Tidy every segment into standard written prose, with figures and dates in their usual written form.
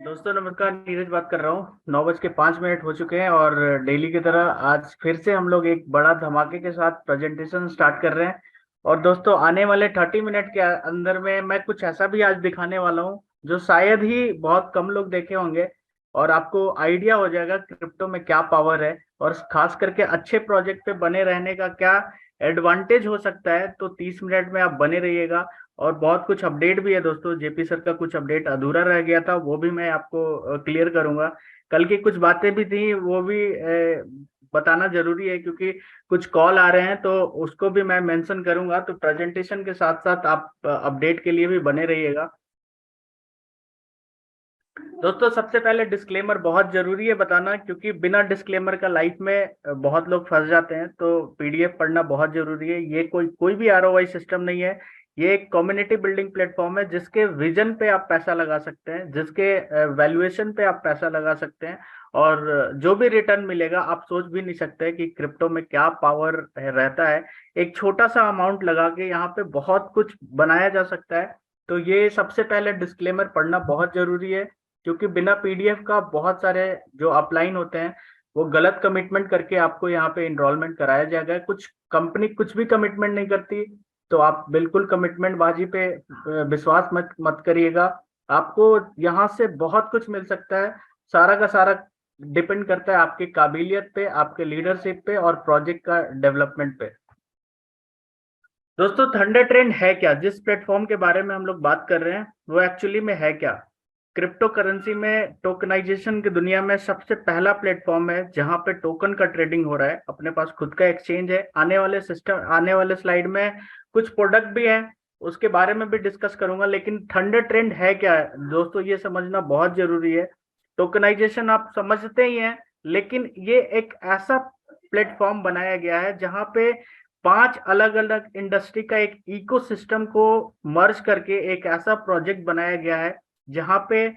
दोस्तों नमस्कार, नीरज बात कर रहा हूँ। 9:05 हो चुके हैं और डेली की तरह आज फिर से हम लोग एक बड़ा धमाके के साथ प्रेजेंटेशन स्टार्ट कर रहे हैं। और दोस्तों आने वाले 30 मिनट के अंदर में मैं कुछ ऐसा भी आज दिखाने वाला हूँ जो शायद ही बहुत कम लोग देखे होंगे। और आपको आइडिया हो जाएगा क्रिप्टो में क्या पावर है और खास करके अच्छे प्रोजेक्ट पे बने रहने का क्या एडवांटेज हो सकता है। तो 30 मिनट में आप बने रहिएगा। और बहुत कुछ अपडेट भी है दोस्तों, जेपी सर का कुछ अपडेट अधूरा रह गया था, वो भी मैं आपको क्लियर करूंगा। कल की कुछ बातें भी थी, वो भी बताना जरूरी है क्योंकि कुछ कॉल आ रहे हैं, तो उसको भी मैं मेंशन करूंगा। तो प्रेजेंटेशन के साथ साथ आप अपडेट के लिए भी बने रहिएगा। दोस्तों सबसे पहले डिस्क्लेमर बहुत जरूरी है बताना, क्योंकि बिना डिस्क्लेमर का लाइफ में बहुत लोग फंस जाते हैं। तो पीडीएफ पढ़ना बहुत जरूरी है। ये कोई कोई भी आरओआई सिस्टम नहीं है। ये एक कम्युनिटी बिल्डिंग प्लेटफॉर्म है जिसके विजन पे आप पैसा लगा सकते हैं, जिसके वैल्यूएशन पे आप पैसा लगा सकते हैं। और जो भी रिटर्न मिलेगा आप सोच भी नहीं सकते कि क्रिप्टो में क्या पावर रहता है। एक छोटा सा अमाउंट लगा के यहाँ पे बहुत कुछ बनाया जा सकता है। तो ये सबसे पहले डिस्क्लेमर पढ़ना बहुत जरूरी है, क्योंकि बिना पीडीएफ का बहुत सारे जो अपलाइन होते हैं वो गलत कमिटमेंट करके आपको यहाँ पे इनरोलमेंट कराया जाएगा। कुछ कंपनी कुछ भी कमिटमेंट नहीं करती, तो आप बिल्कुल कमिटमेंट बाजी पे विश्वास मत मत करिएगा। आपको यहाँ से बहुत कुछ मिल सकता है। सारा का सारा डिपेंड करता है आपकी काबिलियत पे, आपके लीडरशिप पे और प्रोजेक्ट का डेवलपमेंट पे। दोस्तों थंडर ट्रेंड है क्या? जिस प्लेटफॉर्म के बारे में हम लोग बात कर रहे हैं वो एक्चुअली में है क्या? क्रिप्टो करेंसी में टोकनाइजेशन की दुनिया में सबसे पहला प्लेटफॉर्म है जहां पे टोकन का ट्रेडिंग हो रहा है। अपने पास खुद का एक्सचेंज है। आने वाले स्लाइड में कुछ प्रोडक्ट भी है, उसके बारे में भी डिस्कस करूंगा। लेकिन थंडर ट्रेंड है क्या है दोस्तों, ये समझना बहुत जरूरी है। टोकनाइजेशन आप समझते ही हैं, लेकिन ये एक ऐसा प्लेटफॉर्म बनाया गया है जहां पे 5 अलग अलग इंडस्ट्री का एक इकोसिस्टम को मर्ज करके एक ऐसा प्रोजेक्ट बनाया गया है जहां पे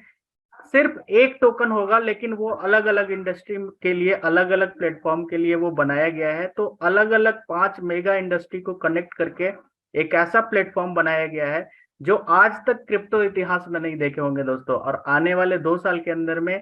सिर्फ एक टोकन होगा, लेकिन वो अलग अलग इंडस्ट्री के लिए, अलग अलग प्लेटफॉर्म के लिए वो बनाया गया है। तो अलग अलग 5 मेगा इंडस्ट्री को कनेक्ट करके एक ऐसा प्लेटफॉर्म बनाया गया है जो आज तक क्रिप्टो इतिहास में नहीं देखे होंगे दोस्तों। और आने वाले 2 साल के अंदर में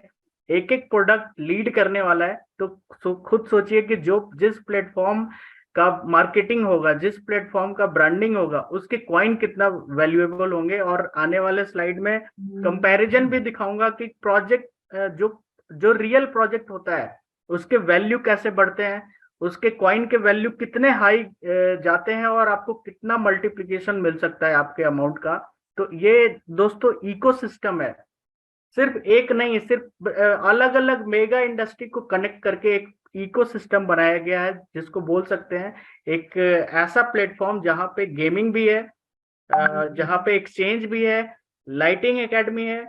एक एक प्रोडक्ट लीड करने वाला है। तो खुद सोचिए कि जो जिस प्लेटफॉर्म का मार्केटिंग होगा, जिस प्लेटफॉर्म का ब्रांडिंग होगा, उसके कॉइन कितना वैल्यूएबल होंगे। और आने वाले स्लाइड में कंपैरिजन भी दिखाऊंगा कि प्रोजेक्ट जो जो रियल प्रोजेक्ट होता है उसके वैल्यू कैसे बढ़ते हैं, उसके कॉइन के वैल्यू कितने हाई जाते हैं और आपको कितना मल्टीप्लिकेशन मिल सकता है आपके अमाउंट का। तो ये दोस्तों इकोसिस्टम है, सिर्फ एक नहीं, सिर्फ अलग अलग मेगा इंडस्ट्री को कनेक्ट करके एक इकोसिस्टम बनाया गया है, जिसको बोल सकते हैं एक ऐसा प्लेटफॉर्म जहां पे गेमिंग भी है, जहां पे एक्सचेंज भी है, लाइटिंग एकेडमी है।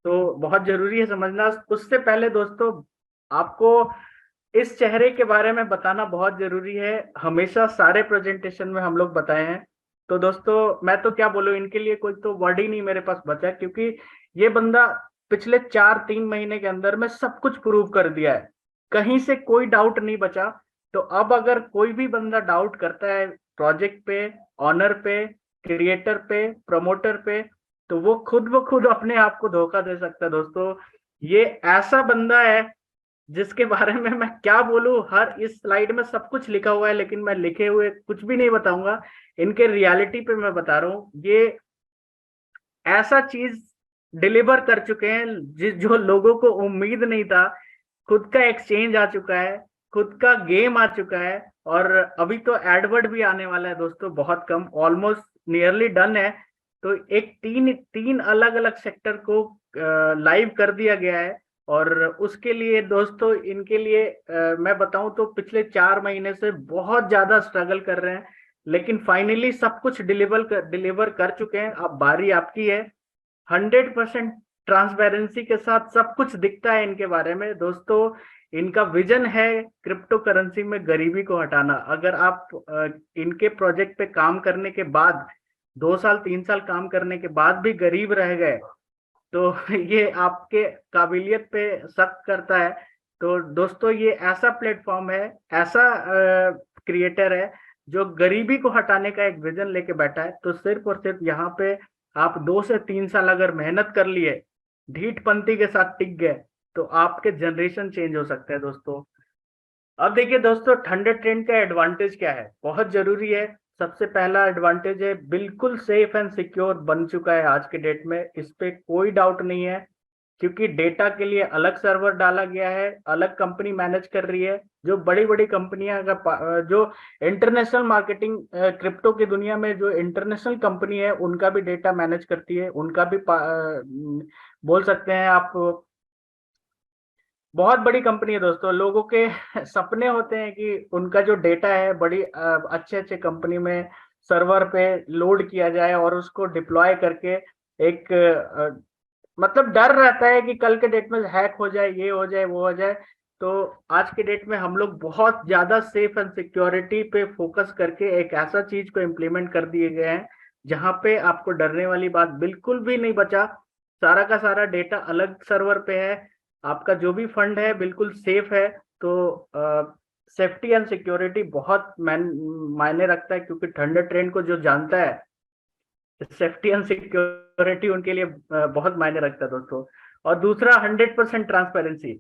तो बहुत जरूरी है समझना। उससे पहले दोस्तों आपको इस चेहरे के बारे में बताना बहुत जरूरी है। हमेशा सारे प्रेजेंटेशन में हम लोग बताए हैं। तो दोस्तों मैं तो क्या बोलूं, इनके लिए कोई तो वर्ड ही नहीं मेरे पास बचा, क्योंकि ये बंदा पिछले 4-3 महीने के अंदर में सब कुछ प्रूव कर दिया है। कहीं से कोई डाउट नहीं बचा। तो अब अगर कोई भी बंदा डाउट करता है प्रोजेक्ट पे, ऑनर पे, क्रिएटर पे, प्रमोटर पे, तो वो खुद ब खुद अपने आप को धोखा दे सकता है दोस्तों। ये ऐसा बंदा है जिसके बारे में मैं क्या बोलूं। हर इस स्लाइड में सब कुछ लिखा हुआ है, लेकिन मैं लिखे हुए कुछ भी नहीं बताऊंगा। इनके रियलिटी पे मैं बता रहा हूँ। ये ऐसा चीज डिलीवर कर चुके हैं जिस जो लोगों को उम्मीद नहीं था। खुद का एक्सचेंज आ चुका है, खुद का गेम आ चुका है, और अभी तो एडवर्ड भी आने वाला है दोस्तों, बहुत कम, ऑलमोस्ट नियरली डन है। तो एक तीन तीन अलग अलग सेक्टर को लाइव कर दिया गया है। और उसके लिए दोस्तों, इनके लिए मैं बताऊं तो पिछले 4 महीने से बहुत ज्यादा स्ट्रगल कर रहे हैं, लेकिन फाइनली सब कुछ डिलीवर कर चुके हैं। अब बारी आपकी है। 100% ट्रांसपेरेंसी के साथ सब कुछ दिखता है इनके बारे में दोस्तों। इनका विजन है क्रिप्टो करेंसी में गरीबी को हटाना। अगर आप इनके प्रोजेक्ट पे काम करने के बाद, 2 साल 3 साल काम करने के बाद भी गरीब रह गए, तो ये आपके काबिलियत पे शक करता है। तो दोस्तों ये ऐसा प्लेटफॉर्म है, ऐसा क्रिएटर है जो गरीबी को हटाने का एक विजन लेके बैठा है। तो सिर्फ और सिर्फ यहाँ पे आप 2 से 3 साल अगर मेहनत कर लिए, ढीठपंथी के साथ टिक गए तो आपके जनरेशन चेंज हो सकते हैं दोस्तों। अब देखिए दोस्तों, थंडर ट्रेंड का एडवांटेज क्या है, बहुत जरूरी है। सबसे पहला एडवांटेज है, बिल्कुल सेफ एंड सिक्योर बन चुका है आज के डेट में, इस पे कोई डाउट नहीं है। क्योंकि डेटा के लिए अलग सर्वर डाला गया है, अलग कंपनी मैनेज कर रही है। जो बड़ी बड़ी कंपनियां जो इंटरनेशनल मार्केटिंग क्रिप्टो की दुनिया में जो इंटरनेशनल कंपनी है उनका भी डेटा मैनेज करती है, उनका भी बोल सकते हैं आप बहुत बड़ी कंपनी है दोस्तों। लोगों के सपने होते हैं कि उनका जो डेटा है बड़ी अच्छे अच्छे कंपनी में सर्वर पे लोड किया जाए और उसको डिप्लॉय करके एक मतलब डर रहता है कि कल के डेट में हैक हो जाए, ये हो जाए, वो हो जाए। तो आज के डेट में हम लोग बहुत ज्यादा सेफ एंड सिक्योरिटी पे फोकस करके एक ऐसा चीज को इम्प्लीमेंट कर दिए गए हैं जहां पे आपको डरने वाली बात बिल्कुल भी नहीं बचा। सारा का सारा डेटा अलग सर्वर पे है, आपका जो भी फंड है बिल्कुल सेफ है। तो सेफ्टी एंड सिक्योरिटी बहुत मायने रखता है, क्योंकि थंडर ट्रेंड को जो जानता है, सेफ्टी एंड सिक्योरिटी उनके लिए बहुत मायने रखता है दोस्तों। और दूसरा 100% ट्रांसपेरेंसी।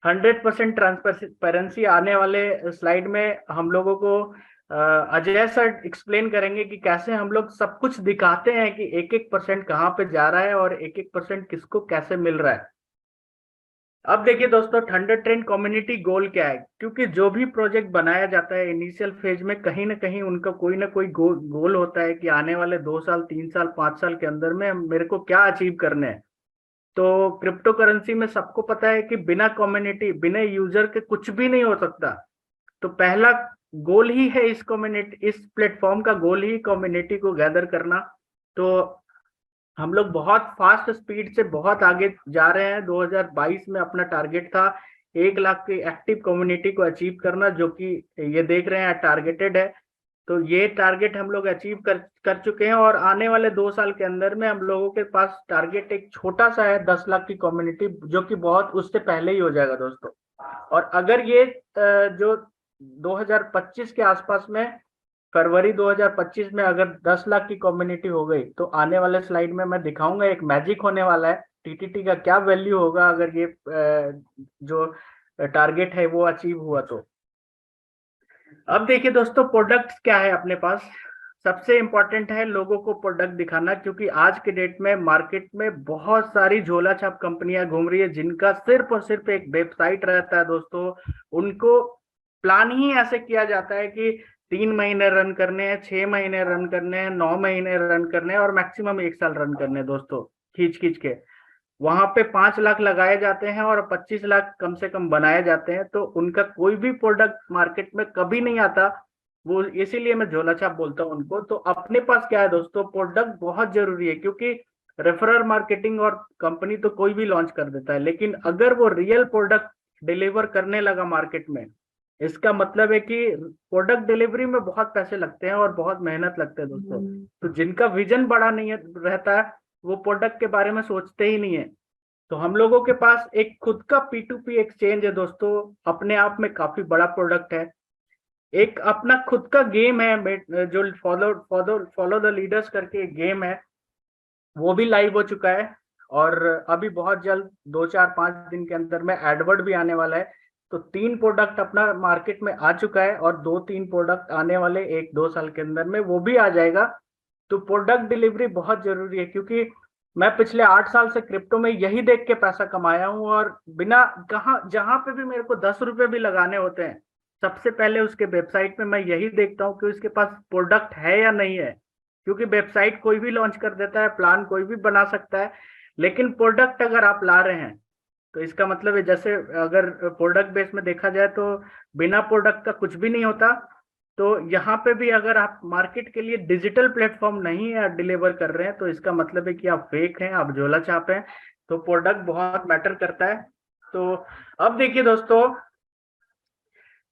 100% ट्रांसपेरेंसी आने वाले स्लाइड में हम लोगों को अजय सर एक्सप्लेन करेंगे कि कैसे हम लोग सब कुछ दिखाते हैं कि एक एक परसेंट कहाँ पे जा रहा है और एक एक परसेंट किसको कैसे मिल रहा है। अब देखिए दोस्तों, थंडर ट्रेंड कम्युनिटी गोल क्या है, क्योंकि जो भी प्रोजेक्ट बनाया जाता है इनिशियल फेज में कहीं ना कहीं उनका कोई ना कोई गोल होता है कि आने वाले 2 साल, 3 साल, 5 साल के अंदर में मेरे को क्या अचीव करने हैं। तो क्रिप्टो करेंसी में सबको पता है कि बिना कम्युनिटी, बिना यूजर के कुछ भी नहीं हो सकता। तो पहला गोल ही है इस कम्युनिटी, इस प्लेटफॉर्म का गोल ही कम्युनिटी को गैदर करना। तो हम लोग बहुत फास्ट स्पीड से बहुत आगे जा रहे हैं। 2022 में अपना टारगेट था 1 लाख की एक्टिव कम्युनिटी को अचीव करना, जो कि ये देख रहे हैं टारगेटेड है। तो ये टारगेट हम लोग अचीव कर चुके हैं, और आने वाले 2 साल के अंदर में हम लोगों के पास टारगेट एक छोटा सा है, 10 लाख की कम्युनिटी, जो कि बहुत उससे पहले ही हो जाएगा दोस्तों। और अगर ये जो 2025 के आसपास में, फरवरी 2025 में अगर 10 लाख की कम्युनिटी हो गई, तो आने वाले स्लाइड में मैं दिखाऊंगा एक मैजिक होने वाला है। टीटीटी का क्या वैल्यू होगा अगर ये जो टारगेट है वो अचीव हुआ तो। अब देखिए दोस्तों, प्रोडक्ट क्या है अपने पास। सबसे इंपॉर्टेंट है लोगों को प्रोडक्ट दिखाना, क्योंकि आज के डेट में मार्केट में बहुत सारी झोला छाप कंपनियां घूम रही है जिनका सिर्फ और सिर्फ एक वेबसाइट रहता है दोस्तों। उनको प्लान ही ऐसे किया जाता है कि 3 महीने रन करने हैं, 6 महीने रन करने हैं, 9 महीने रन करने हैं, और मैक्सिमम 1 साल रन करने हैं दोस्तों, खींच खींच के। वहां पे 5 लाख लगाए जाते हैं और 25 लाख कम से कम बनाए जाते हैं। तो उनका कोई भी प्रोडक्ट मार्केट में कभी नहीं आता। वो इसीलिए मैं झोला छाप बोलता हूँ उनको। तो अपने पास क्या है दोस्तों, प्रोडक्ट बहुत जरूरी है, क्योंकि रेफरल मार्केटिंग और कंपनी तो कोई भी लॉन्च कर देता है, लेकिन अगर वो रियल प्रोडक्ट डिलीवर करने लगा मार्केट में, इसका मतलब है कि प्रोडक्ट डिलीवरी में बहुत पैसे लगते हैं और बहुत मेहनत लगते हैं दोस्तों। तो जिनका विजन बड़ा नहीं रहता है, वो प्रोडक्ट के बारे में सोचते ही नहीं है। तो हम लोगों के पास एक खुद का P2P एक्सचेंज है दोस्तों, अपने आप में काफी बड़ा प्रोडक्ट है। एक अपना खुद का गेम है जो follow follow follow the leaders करके एक गेम है, वो भी लाइव हो चुका है। और अभी बहुत जल्द 2, 4, 5 दिन के अंदर में एडवर्ड भी आने वाला है। तो 3 प्रोडक्ट अपना मार्केट में आ चुका है, और 2, 3 प्रोडक्ट आने वाले 1, 2 साल के अंदर में वो भी आ जाएगा। तो प्रोडक्ट डिलीवरी बहुत जरूरी है, क्योंकि मैं पिछले 8 साल से क्रिप्टो में यही देख के पैसा कमाया हूँ। और बिना कहाँ जहां पे भी मेरे को 10 रुपए भी लगाने होते हैं, सबसे पहले उसके वेबसाइट पे मैं यही देखता हूँ कि उसके पास प्रोडक्ट है या नहीं है। क्योंकि वेबसाइट कोई भी लॉन्च कर देता है, प्लान कोई भी बना सकता है, लेकिन प्रोडक्ट अगर आप ला रहे हैं तो इसका मतलब है, जैसे अगर प्रोडक्ट बेस में देखा जाए तो बिना प्रोडक्ट का कुछ भी नहीं होता। तो यहाँ पे भी अगर आप मार्केट के लिए डिजिटल प्लेटफॉर्म नहीं है डिलीवर कर रहे हैं, तो इसका मतलब है कि आप फेक हैं, आप झोला छाप हैं। तो प्रोडक्ट बहुत मैटर करता है। तो अब देखिए दोस्तों,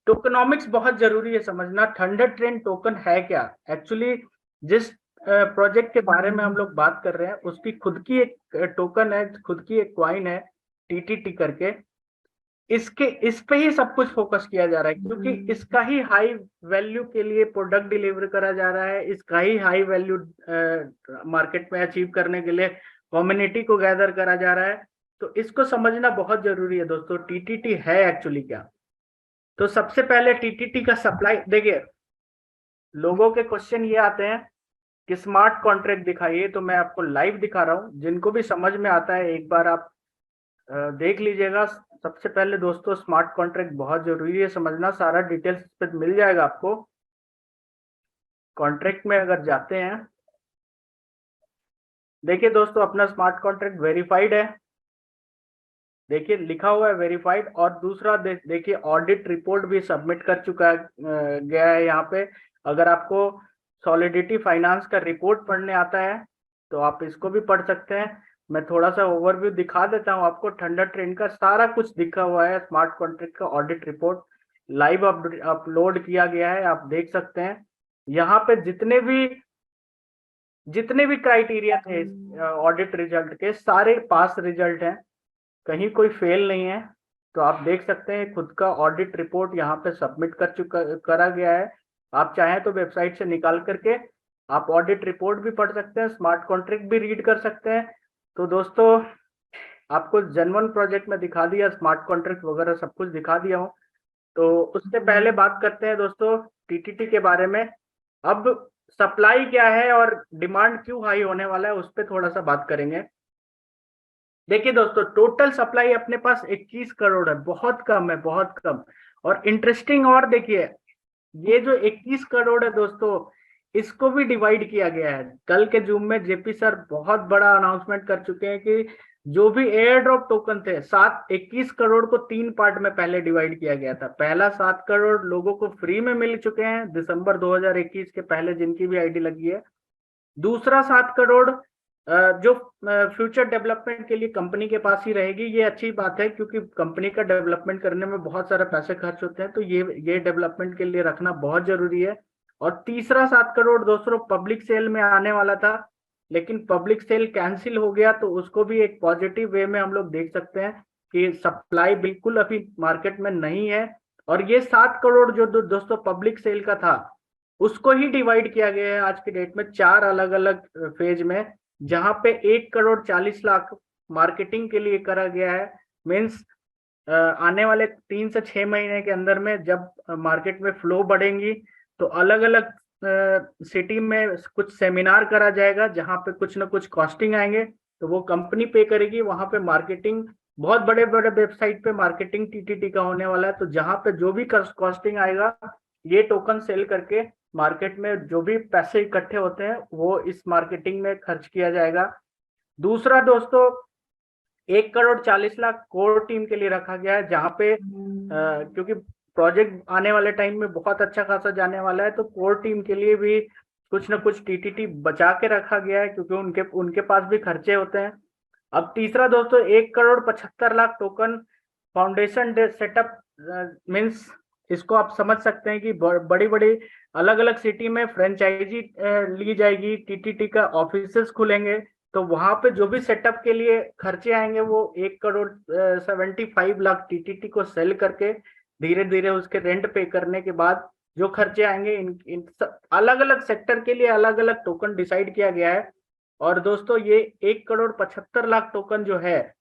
टोकनॉमिक्स बहुत जरूरी है समझना। थंडर ट्रेंड टोकन है क्या एक्चुअली। जिस प्रोजेक्ट के बारे में हम लोग बात कर रहे हैं उसकी खुद की एक टोकन है, खुद की एक क्वाइन है, टीटीटी करके। इसके इस पे ही सब कुछ फोकस किया जा रहा है, क्योंकि इसका ही हाई वैल्यू के लिए प्रोडक्ट डिलीवर करा जा रहा है। इसका ही हाई वैल्यू मार्केट में अचीव करने के लिए कम्युनिटी को गैदर करा जा रहा है। तो इसको समझना बहुत जरूरी है दोस्तों, टीटीटी है एक्चुअली क्या। तो सबसे पहले टीटीटी का सप्लाई देखिए, लोगों के क्वेश्चन ये आते हैं कि स्मार्ट कॉन्ट्रैक्ट दिखाइए, तो मैं आपको लाइव दिखा रहा हूँ, जिनको भी समझ में आता है एक बार आप देख लीजिएगा। सबसे पहले दोस्तों स्मार्ट कॉन्ट्रैक्ट बहुत जरूरी है समझना, सारा डिटेल्स इस पे मिल जाएगा आपको। कॉन्ट्रैक्ट में अगर जाते हैं, देखिए दोस्तों अपना स्मार्ट कॉन्ट्रैक्ट वेरीफाइड है, देखिए लिखा हुआ है वेरीफाइड। और दूसरा देखिए ऑडिट रिपोर्ट भी सबमिट कर चुका है गया है यहाँ पे। अगर आपको सॉलिडिटी फाइनेंस का रिपोर्ट पढ़ने आता है तो आप इसको भी पढ़ सकते हैं। मैं थोड़ा सा ओवरव्यू दिखा देता हूँ आपको, थंडर ट्रेन का सारा कुछ दिखा हुआ है, स्मार्ट कॉन्ट्रैक्ट का ऑडिट रिपोर्ट लाइव अपलोड किया गया है, आप देख सकते हैं। यहाँ पे जितने भी क्राइटेरिया थे ऑडिट रिजल्ट के, सारे पास रिजल्ट हैं, कहीं कोई फेल नहीं है। तो आप देख सकते हैं खुद का ऑडिट रिपोर्ट यहाँ पे सबमिट करा गया है। आप चाहें तो वेबसाइट से निकाल करके आप ऑडिट रिपोर्ट भी पढ़ सकते हैं, स्मार्ट कॉन्ट्रैक्ट भी रीड कर सकते हैं। तो दोस्तों आपको जेन्युइन प्रोजेक्ट में दिखा दिया, स्मार्ट कॉन्ट्रैक्ट वगैरह सब कुछ दिखा दिया हूँ। तो उससे पहले बात करते हैं दोस्तों टीटीटी के बारे में। अब सप्लाई क्या है और डिमांड क्यों हाई होने वाला है, उस पर थोड़ा सा बात करेंगे। देखिए दोस्तों टोटल सप्लाई अपने पास 21 करोड़ है, बहुत कम है, बहुत कम। और इंटरेस्टिंग और देखिए, ये जो 21 करोड़ है दोस्तों, इसको भी डिवाइड किया गया है। कल के जूम में जेपी सर बहुत बड़ा अनाउंसमेंट कर चुके हैं कि जो भी एयर ड्रॉप टोकन थे, 21 करोड़ को 3 पार्ट में पहले डिवाइड किया गया था। पहला 7 करोड़ लोगों को फ्री में मिल चुके हैं दिसंबर 2021 के पहले, जिनकी भी आईडी लगी है। दूसरा 7 करोड़ जो फ्यूचर डेवलपमेंट के लिए कंपनी के पास ही रहेगी। ये अच्छी बात है क्योंकि कंपनी का डेवलपमेंट करने में बहुत सारे पैसे खर्च होते हैं, तो ये डेवलपमेंट के लिए रखना बहुत जरूरी है। और तीसरा 7 करोड़ दोस्तों पब्लिक सेल में आने वाला था, लेकिन पब्लिक सेल कैंसिल हो गया, तो उसको भी एक पॉजिटिव वे में हम लोग देख सकते हैं कि सप्लाई बिल्कुल अभी मार्केट में नहीं है। और ये 7 करोड़ जो दोस्तों पब्लिक सेल का था, उसको ही डिवाइड किया गया है आज के डेट में 4 अलग अलग फेज में, जहां पे 1 करोड़ 40 लाख मार्केटिंग के लिए करा गया है। मीन्स आने वाले 3 से 6 महीने के अंदर में जब मार्केट में फ्लो बढ़ेंगी, तो अलग अलग सिटी में कुछ सेमिनार करा जाएगा, जहां पे कुछ ना कुछ कॉस्टिंग आएंगे, तो वो कंपनी पे करेगी। वहां पे मार्केटिंग बहुत बड़े बड़े वेबसाइट पे मार्केटिंग टीटीटी का होने वाला है। तो जहां पे जो भी कॉस्टिंग आएगा, ये टोकन सेल करके मार्केट में जो भी पैसे इकट्ठे होते हैं वो इस मार्केटिंग में खर्च किया जाएगा। दूसरा दोस्तों 1 करोड़ 40 लाख कोर टीम के लिए रखा गया है, जहाँ पे क्योंकि प्रोजेक्ट आने वाले टाइम में बहुत अच्छा खासा जाने वाला है, तो कोर टीम के लिए भी कुछ ना कुछ टीटीटी बचा के रखा गया है, क्योंकि उनके उनके पास भी खर्चे होते हैं। अब तीसरा दोस्तों 1 crore 75 lakh token foundation setup, means इसको आप समझ सकते हैं कि बड़ी बड़ी अलग अलग सिटी में फ्रेंचाइजी ली जाएगी, टीटीटी का ऑफिसेस खुलेंगे, तो वहां पे जो भी सेटअप के लिए खर्चे आएंगे वो 1 करोड़ 75 लाख टीटीटी को सेल करके धीरे धीरे उसके रेंट पे करने के बाद जो खर्चे आएंगे, इन अलग अलग सेक्टर के लिए अलग अलग टोकन डिसाइड किया गया है। और दोस्तों ये 1 करोड़ 75 लाख टोकन जो है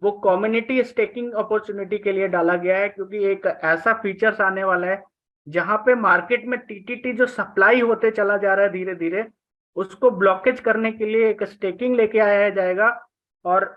वो कम्युनिटी स्टेकिंग अपॉर्चुनिटी के लिए डाला गया है, क्योंकि एक ऐसा फीचर्स आने वाला है जहां पे मार्केट में टीटीटी जो सप्लाई होते चला जा रहा है धीरे धीरे, उसको ब्लॉकेज करने के लिए एक स्टेकिंग लेके आया जाएगा। और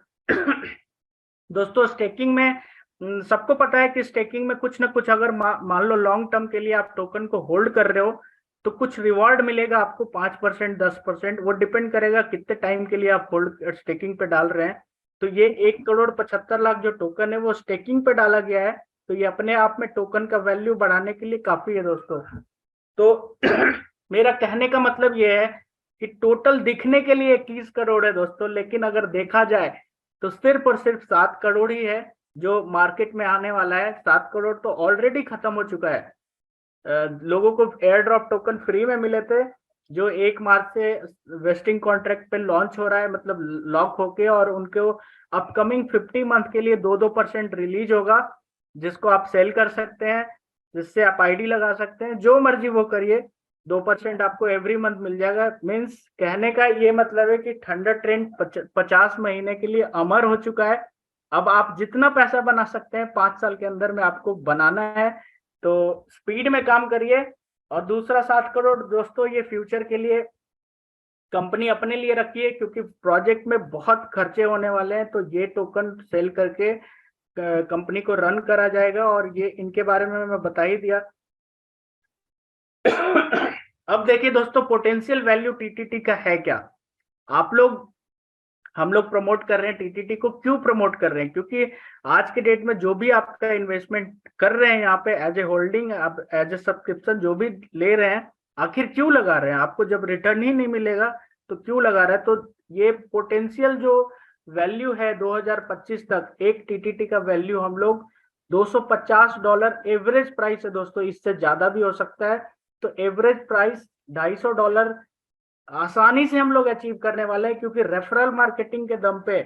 दोस्तों स्टेकिंग में सबको पता है कि स्टेकिंग में कुछ ना कुछ, अगर मान लो लॉन्ग टर्म के लिए आप टोकन को होल्ड कर रहे हो, तो कुछ रिवॉर्ड मिलेगा आपको 5% 10%, वो डिपेंड करेगा कितने टाइम के लिए आप होल्ड स्टेकिंग पे डाल रहे हैं। तो ये 1 करोड़ 75 लाख जो टोकन है वो स्टेकिंग पे डाला गया है, तो ये अपने आप में टोकन का वैल्यू बढ़ाने के लिए काफी है दोस्तों। तो मेरा कहने का मतलब ये है कि टोटल दिखने के लिए 21 करोड़ है दोस्तों, लेकिन अगर देखा जाए तो सिर्फ और सिर्फ 7 करोड़ ही है जो मार्केट में आने वाला है। 7 करोड़ तो ऑलरेडी खत्म हो चुका है। लोगों को एयर ड्रॉप टोकन फ्री में मिले थे, जो 1 मार्च से वेस्टिंग कॉन्ट्रैक्ट पे लॉन्च हो रहा है, मतलब लॉक होके, और उनको अपकमिंग 50 मंथ के लिए 2% रिलीज होगा, जिसको आप सेल कर सकते हैं, जिससे आप आईडी लगा सकते हैं, जो मर्जी वो करिए, 2% आपको एवरी मंथ मिल जाएगा। मीन्स कहने का ये मतलब है कि थंडर ट्रेंड 50 महीने के लिए अमर हो चुका है। अब आप जितना पैसा बना सकते हैं 5 साल के अंदर में आपको बनाना है, तो स्पीड में काम करिए। और दूसरा 7 करोड़ दोस्तों, ये फ्यूचर के लिए कंपनी अपने लिए रखिए, क्योंकि प्रोजेक्ट में बहुत खर्चे होने वाले हैं, तो ये टोकन सेल करके कंपनी को रन करा जाएगा, और ये इनके बारे में मैं बता ही दिया। अब देखिए दोस्तों, पोटेंशियल वैल्यू टीटीटी का है क्या। आप लोग हम लोग प्रमोट कर रहे हैं टीटीटी को, क्यों प्रमोट कर रहे हैं? क्योंकि आज के डेट में जो भी आपका इन्वेस्टमेंट कर रहे हैं यहाँ पे एज ए होल्डिंग, आप एज ए सब्सक्रिप्शन जो भी ले रहे हैं, आखिर क्यों लगा रहे हैं? आपको जब रिटर्न ही नहीं मिलेगा तो क्यों लगा रहे हैं? तो ये पोटेंशियल जो वैल्यू है 2025 तक, एक टीटीटी का वैल्यू हम लोग $250 एवरेज प्राइस है दोस्तों, इससे ज्यादा भी हो सकता है। तो एवरेज प्राइस $250 आसानी से हम लोग अचीव करने वाले हैं, क्योंकि रेफरल मार्केटिंग के दम पे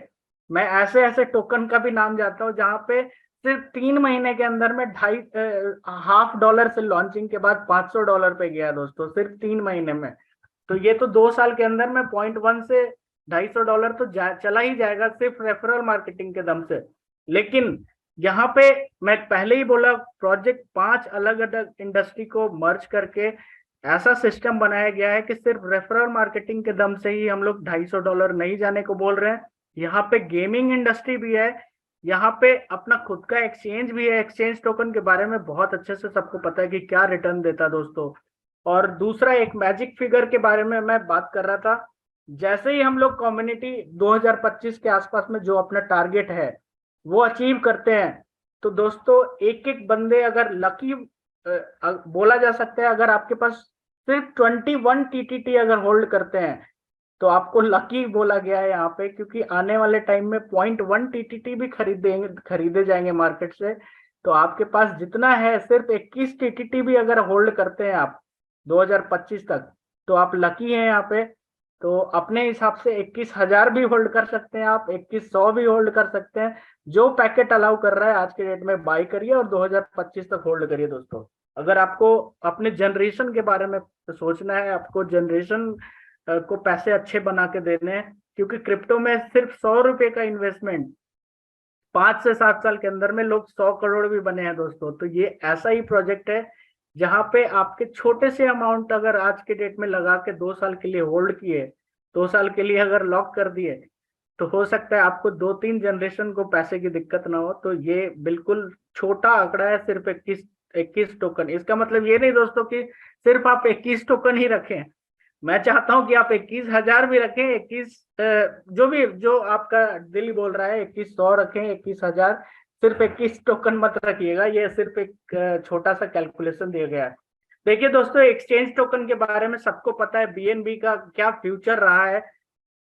मैं ऐसे ऐसे टोकन का भी नाम जानता हूं जहां पे सिर्फ 3 महीने के अंदर में $2.50 से लॉन्चिंग के बाद $500 पे गया दोस्तों, सिर्फ 3 महीने में। तो ये तो 2 साल के अंदर में 0.1 से $250 तो चला ही जाएगा सिर्फ रेफरल मार्केटिंग के दम से। लेकिन यहाँ पे मैं पहले ही बोला, प्रोजेक्ट 5 अलग अलग इंडस्ट्री को मर्ज करके ऐसा सिस्टम बनाया गया है कि सिर्फ रेफरल मार्केटिंग के दम से ही हम लोग $250 नहीं जाने को बोल रहे हैं। यहाँ पे गेमिंग इंडस्ट्री भी है, यहाँ पे अपना खुद का एक्सचेंज भी है। एक्सचेंज टोकन के बारे में बहुत अच्छे से सबको पता है कि क्या रिटर्न देता है दोस्तों। और दूसरा, एक मैजिक फिगर के बारे में मैं बात कर रहा था। जैसे ही हम लोग कम्युनिटी 2025 के आसपास में जो अपना टारगेट है वो अचीव करते हैं, तो दोस्तों एक एक बंदे अगर लकी, बोला जा सकता है, अगर आपके पास सिर्फ 21 टीटीटी अगर होल्ड करते हैं तो आपको लकी बोला गया है यहाँ पे, क्योंकि आने वाले टाइम में 0.1 टीटीटी भी खरीदे जाएंगे मार्केट से। तो आपके पास जितना है, सिर्फ 21 टीटीटी भी अगर होल्ड करते हैं आप 2025 तक, तो आप लकी हैं यहाँ पे। तो अपने हिसाब से 21,000 भी होल्ड कर सकते हैं आप, 2100 भी होल्ड कर सकते हैं। जो पैकेट अलाउ कर रहा है आज के डेट में बाई करिए और 2025 तक होल्ड करिए दोस्तों। अगर आपको अपने जनरेशन के बारे में सोचना है, आपको जनरेशन को पैसे अच्छे बना के देने हैं, क्योंकि क्रिप्टो में सिर्फ ₹100 का इन्वेस्टमेंट 5 से 7 साल के अंदर में लोग 100 करोड़ भी बने हैं दोस्तों। तो ये ऐसा ही प्रोजेक्ट है जहां पे आपके छोटे से अमाउंट अगर आज के डेट में लगा के 2 साल के लिए होल्ड किए, 2 साल के लिए अगर लॉक कर दिए, तो हो सकता है आपको 2-3 जनरेशन को पैसे की दिक्कत ना हो। तो ये बिल्कुल छोटा आंकड़ा है, सिर्फ 21 टोकन। इसका मतलब ये नहीं दोस्तों कि सिर्फ आप 21 टोकन ही रखें। मैं चाहता हूं कि आप 21,000 भी रखें, 21 जो भी, जो आपका दिल बोल रहा है, 2100 रखें, 21,000। सिर्फ 21 टोकन मत रखिएगा, ये सिर्फ एक छोटा सा कैलकुलेशन दिया गया है। देखिए दोस्तों, एक्सचेंज टोकन के बारे में सबको पता है बीएनबी का क्या फ्यूचर रहा है।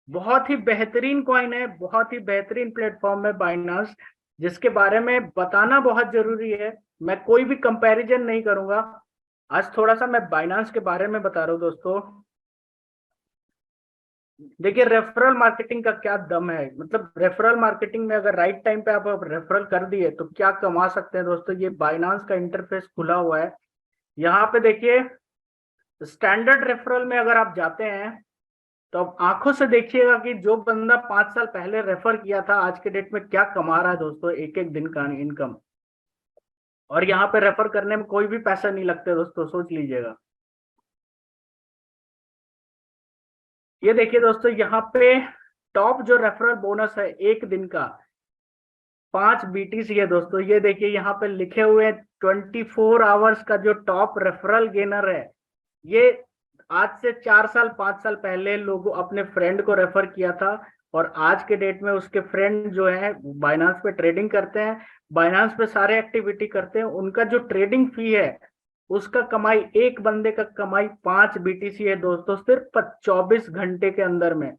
बहुत ही बेहतरीन कॉइन है, बहुत ही बेहतरीन प्लेटफॉर्म है बाइनांस, जिसके बारे में बताना बहुत जरूरी है। मैं कोई भी कंपैरिजन नहीं करूंगा, आज थोड़ा सा मैं बाइनांस के बारे में बता रहा हूँ दोस्तों। देखिए रेफरल मार्केटिंग का क्या दम है, मतलब रेफरल मार्केटिंग में अगर राइट टाइम पे आप रेफरल कर दिए तो क्या कमा सकते हैं दोस्तों। ये बाइनांस का इंटरफेस खुला हुआ है, यहाँ पे देखिए। स्टैंडर्ड रेफरल में अगर आप जाते हैं तो आप आंखों से देखिएगा कि जो बंदा 5 साल पहले रेफर किया था आज के डेट में क्या कमा रहा है दोस्तों, एक एक दिन का इनकम। और यहाँ पे रेफर करने में कोई भी पैसा नहीं लगता दोस्तों, सोच लीजिएगा। ये देखिए दोस्तों, यहाँ पे टॉप जो रेफरल बोनस है एक दिन का 5 BTC है दोस्तों। ये देखिए यहाँ पे लिखे हुए हैं 24 आवर्स का जो टॉप रेफरल गेनर है। ये आज से 4 साल 5 साल पहले लोग अपने फ्रेंड को रेफर किया था, और आज के डेट में उसके फ्रेंड जो है बाइनांस पे ट्रेडिंग करते हैं, बाइनांस पे सारे एक्टिविटी करते हैं। उनका जो ट्रेडिंग फी है, उसका कमाई, एक बंदे का कमाई 5 BTC है दोस्तों, सिर्फ 24 घंटे के अंदर में।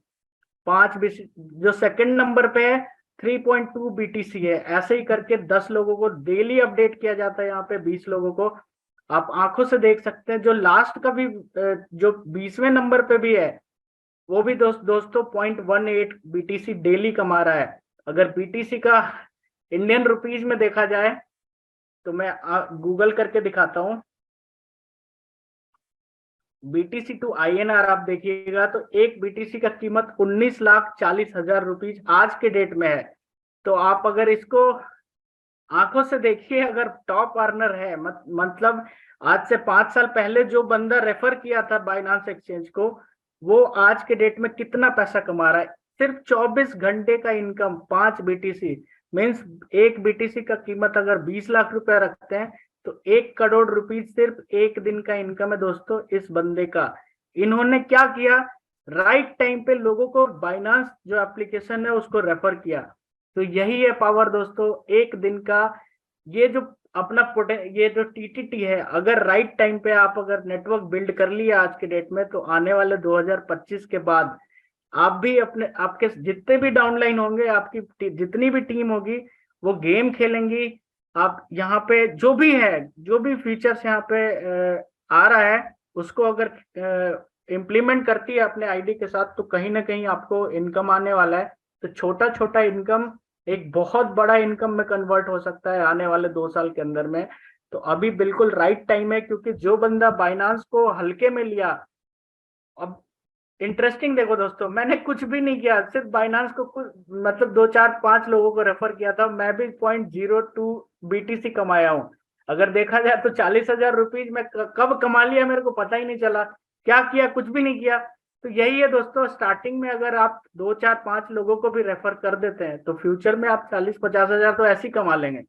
5 BTC। जो सेकंड नंबर पे है 3.2 BTC है। ऐसे ही करके 10 लोगों को डेली अपडेट किया जाता है, यहाँ पे 20 लोगों को आप आंखों से देख सकते हैं। जो लास्ट का भी जो 20वें नंबर पे भी है, वो भी दोस्तों 0.18 BTC डेली कमा रहा है। अगर बीटीसी का इंडियन रुपीज में देखा जाए तो मैं गूगल करके दिखाता हूँ। बीटीसी टू आईएनआर आप देखिएगा तो एक बीटीसी का कीमत 19,40,000 रुपीज आज के डेट में है। तो आप अगर इसको आंखों से देखिए, अगर टॉप अर्नर है मतलब आज से 5 साल पहले जो बंदा रेफर किया था बाइनांस एक्सचेंज को, वो आज के डेट में कितना पैसा कमा रहा है। सिर्फ 24 घंटे का इनकम 5 BTC मीन्स, एक BTC का कीमत अगर 20 लाख रुपया रखते हैं तो 1 करोड़ रुपीज सिर्फ एक दिन का इनकम है दोस्तों इस बंदे का। इन्होंने क्या किया, राइट टाइम पे लोगों को बाइनांस जो एप्लीकेशन है उसको रेफर किया। तो यही है पावर दोस्तों एक दिन का। ये जो अपना ये जो टीटीटी है, अगर राइट टाइम पे आप अगर नेटवर्क बिल्ड कर लिया आज के डेट में, तो आने वाले 2025 के बाद आप भी अपने आपके जितने भी डाउनलाइन होंगे, आपकी जितनी भी टीम होगी, वो गेम खेलेंगी। आप यहाँ पे जो भी है, जो भी फीचर्स यहाँ पे आ रहा है, उसको अगर इम्प्लीमेंट करती है अपने आईडी के साथ, तो कहीं ना कहीं आपको इनकम आने वाला है। तो छोटा छोटा इनकम एक बहुत बड़ा इनकम में कन्वर्ट हो सकता है आने वाले 2 साल के अंदर में। तो अभी बिल्कुल राइट टाइम है, क्योंकि जो बंदा बाइनांस को हल्के में लिया, अब इंटरेस्टिंग देखो दोस्तों, मैंने कुछ भी नहीं किया, सिर्फ बाइनांस को कुछ मतलब 2 4 5 लोगों को रेफर किया था, मैं भी 0.02 BTC कमाया हूँ। अगर देखा जाए तो 40,000 रुपीज मैं कब कमा लिया मेरे को पता ही नहीं चला। क्या किया, कुछ भी नहीं किया। तो यही है दोस्तों, स्टार्टिंग में अगर आप 2 4 5 लोगों को भी रेफर कर देते हैं, तो फ्यूचर में आप 40 50 हजार तो ऐसे ही कमा लेंगे।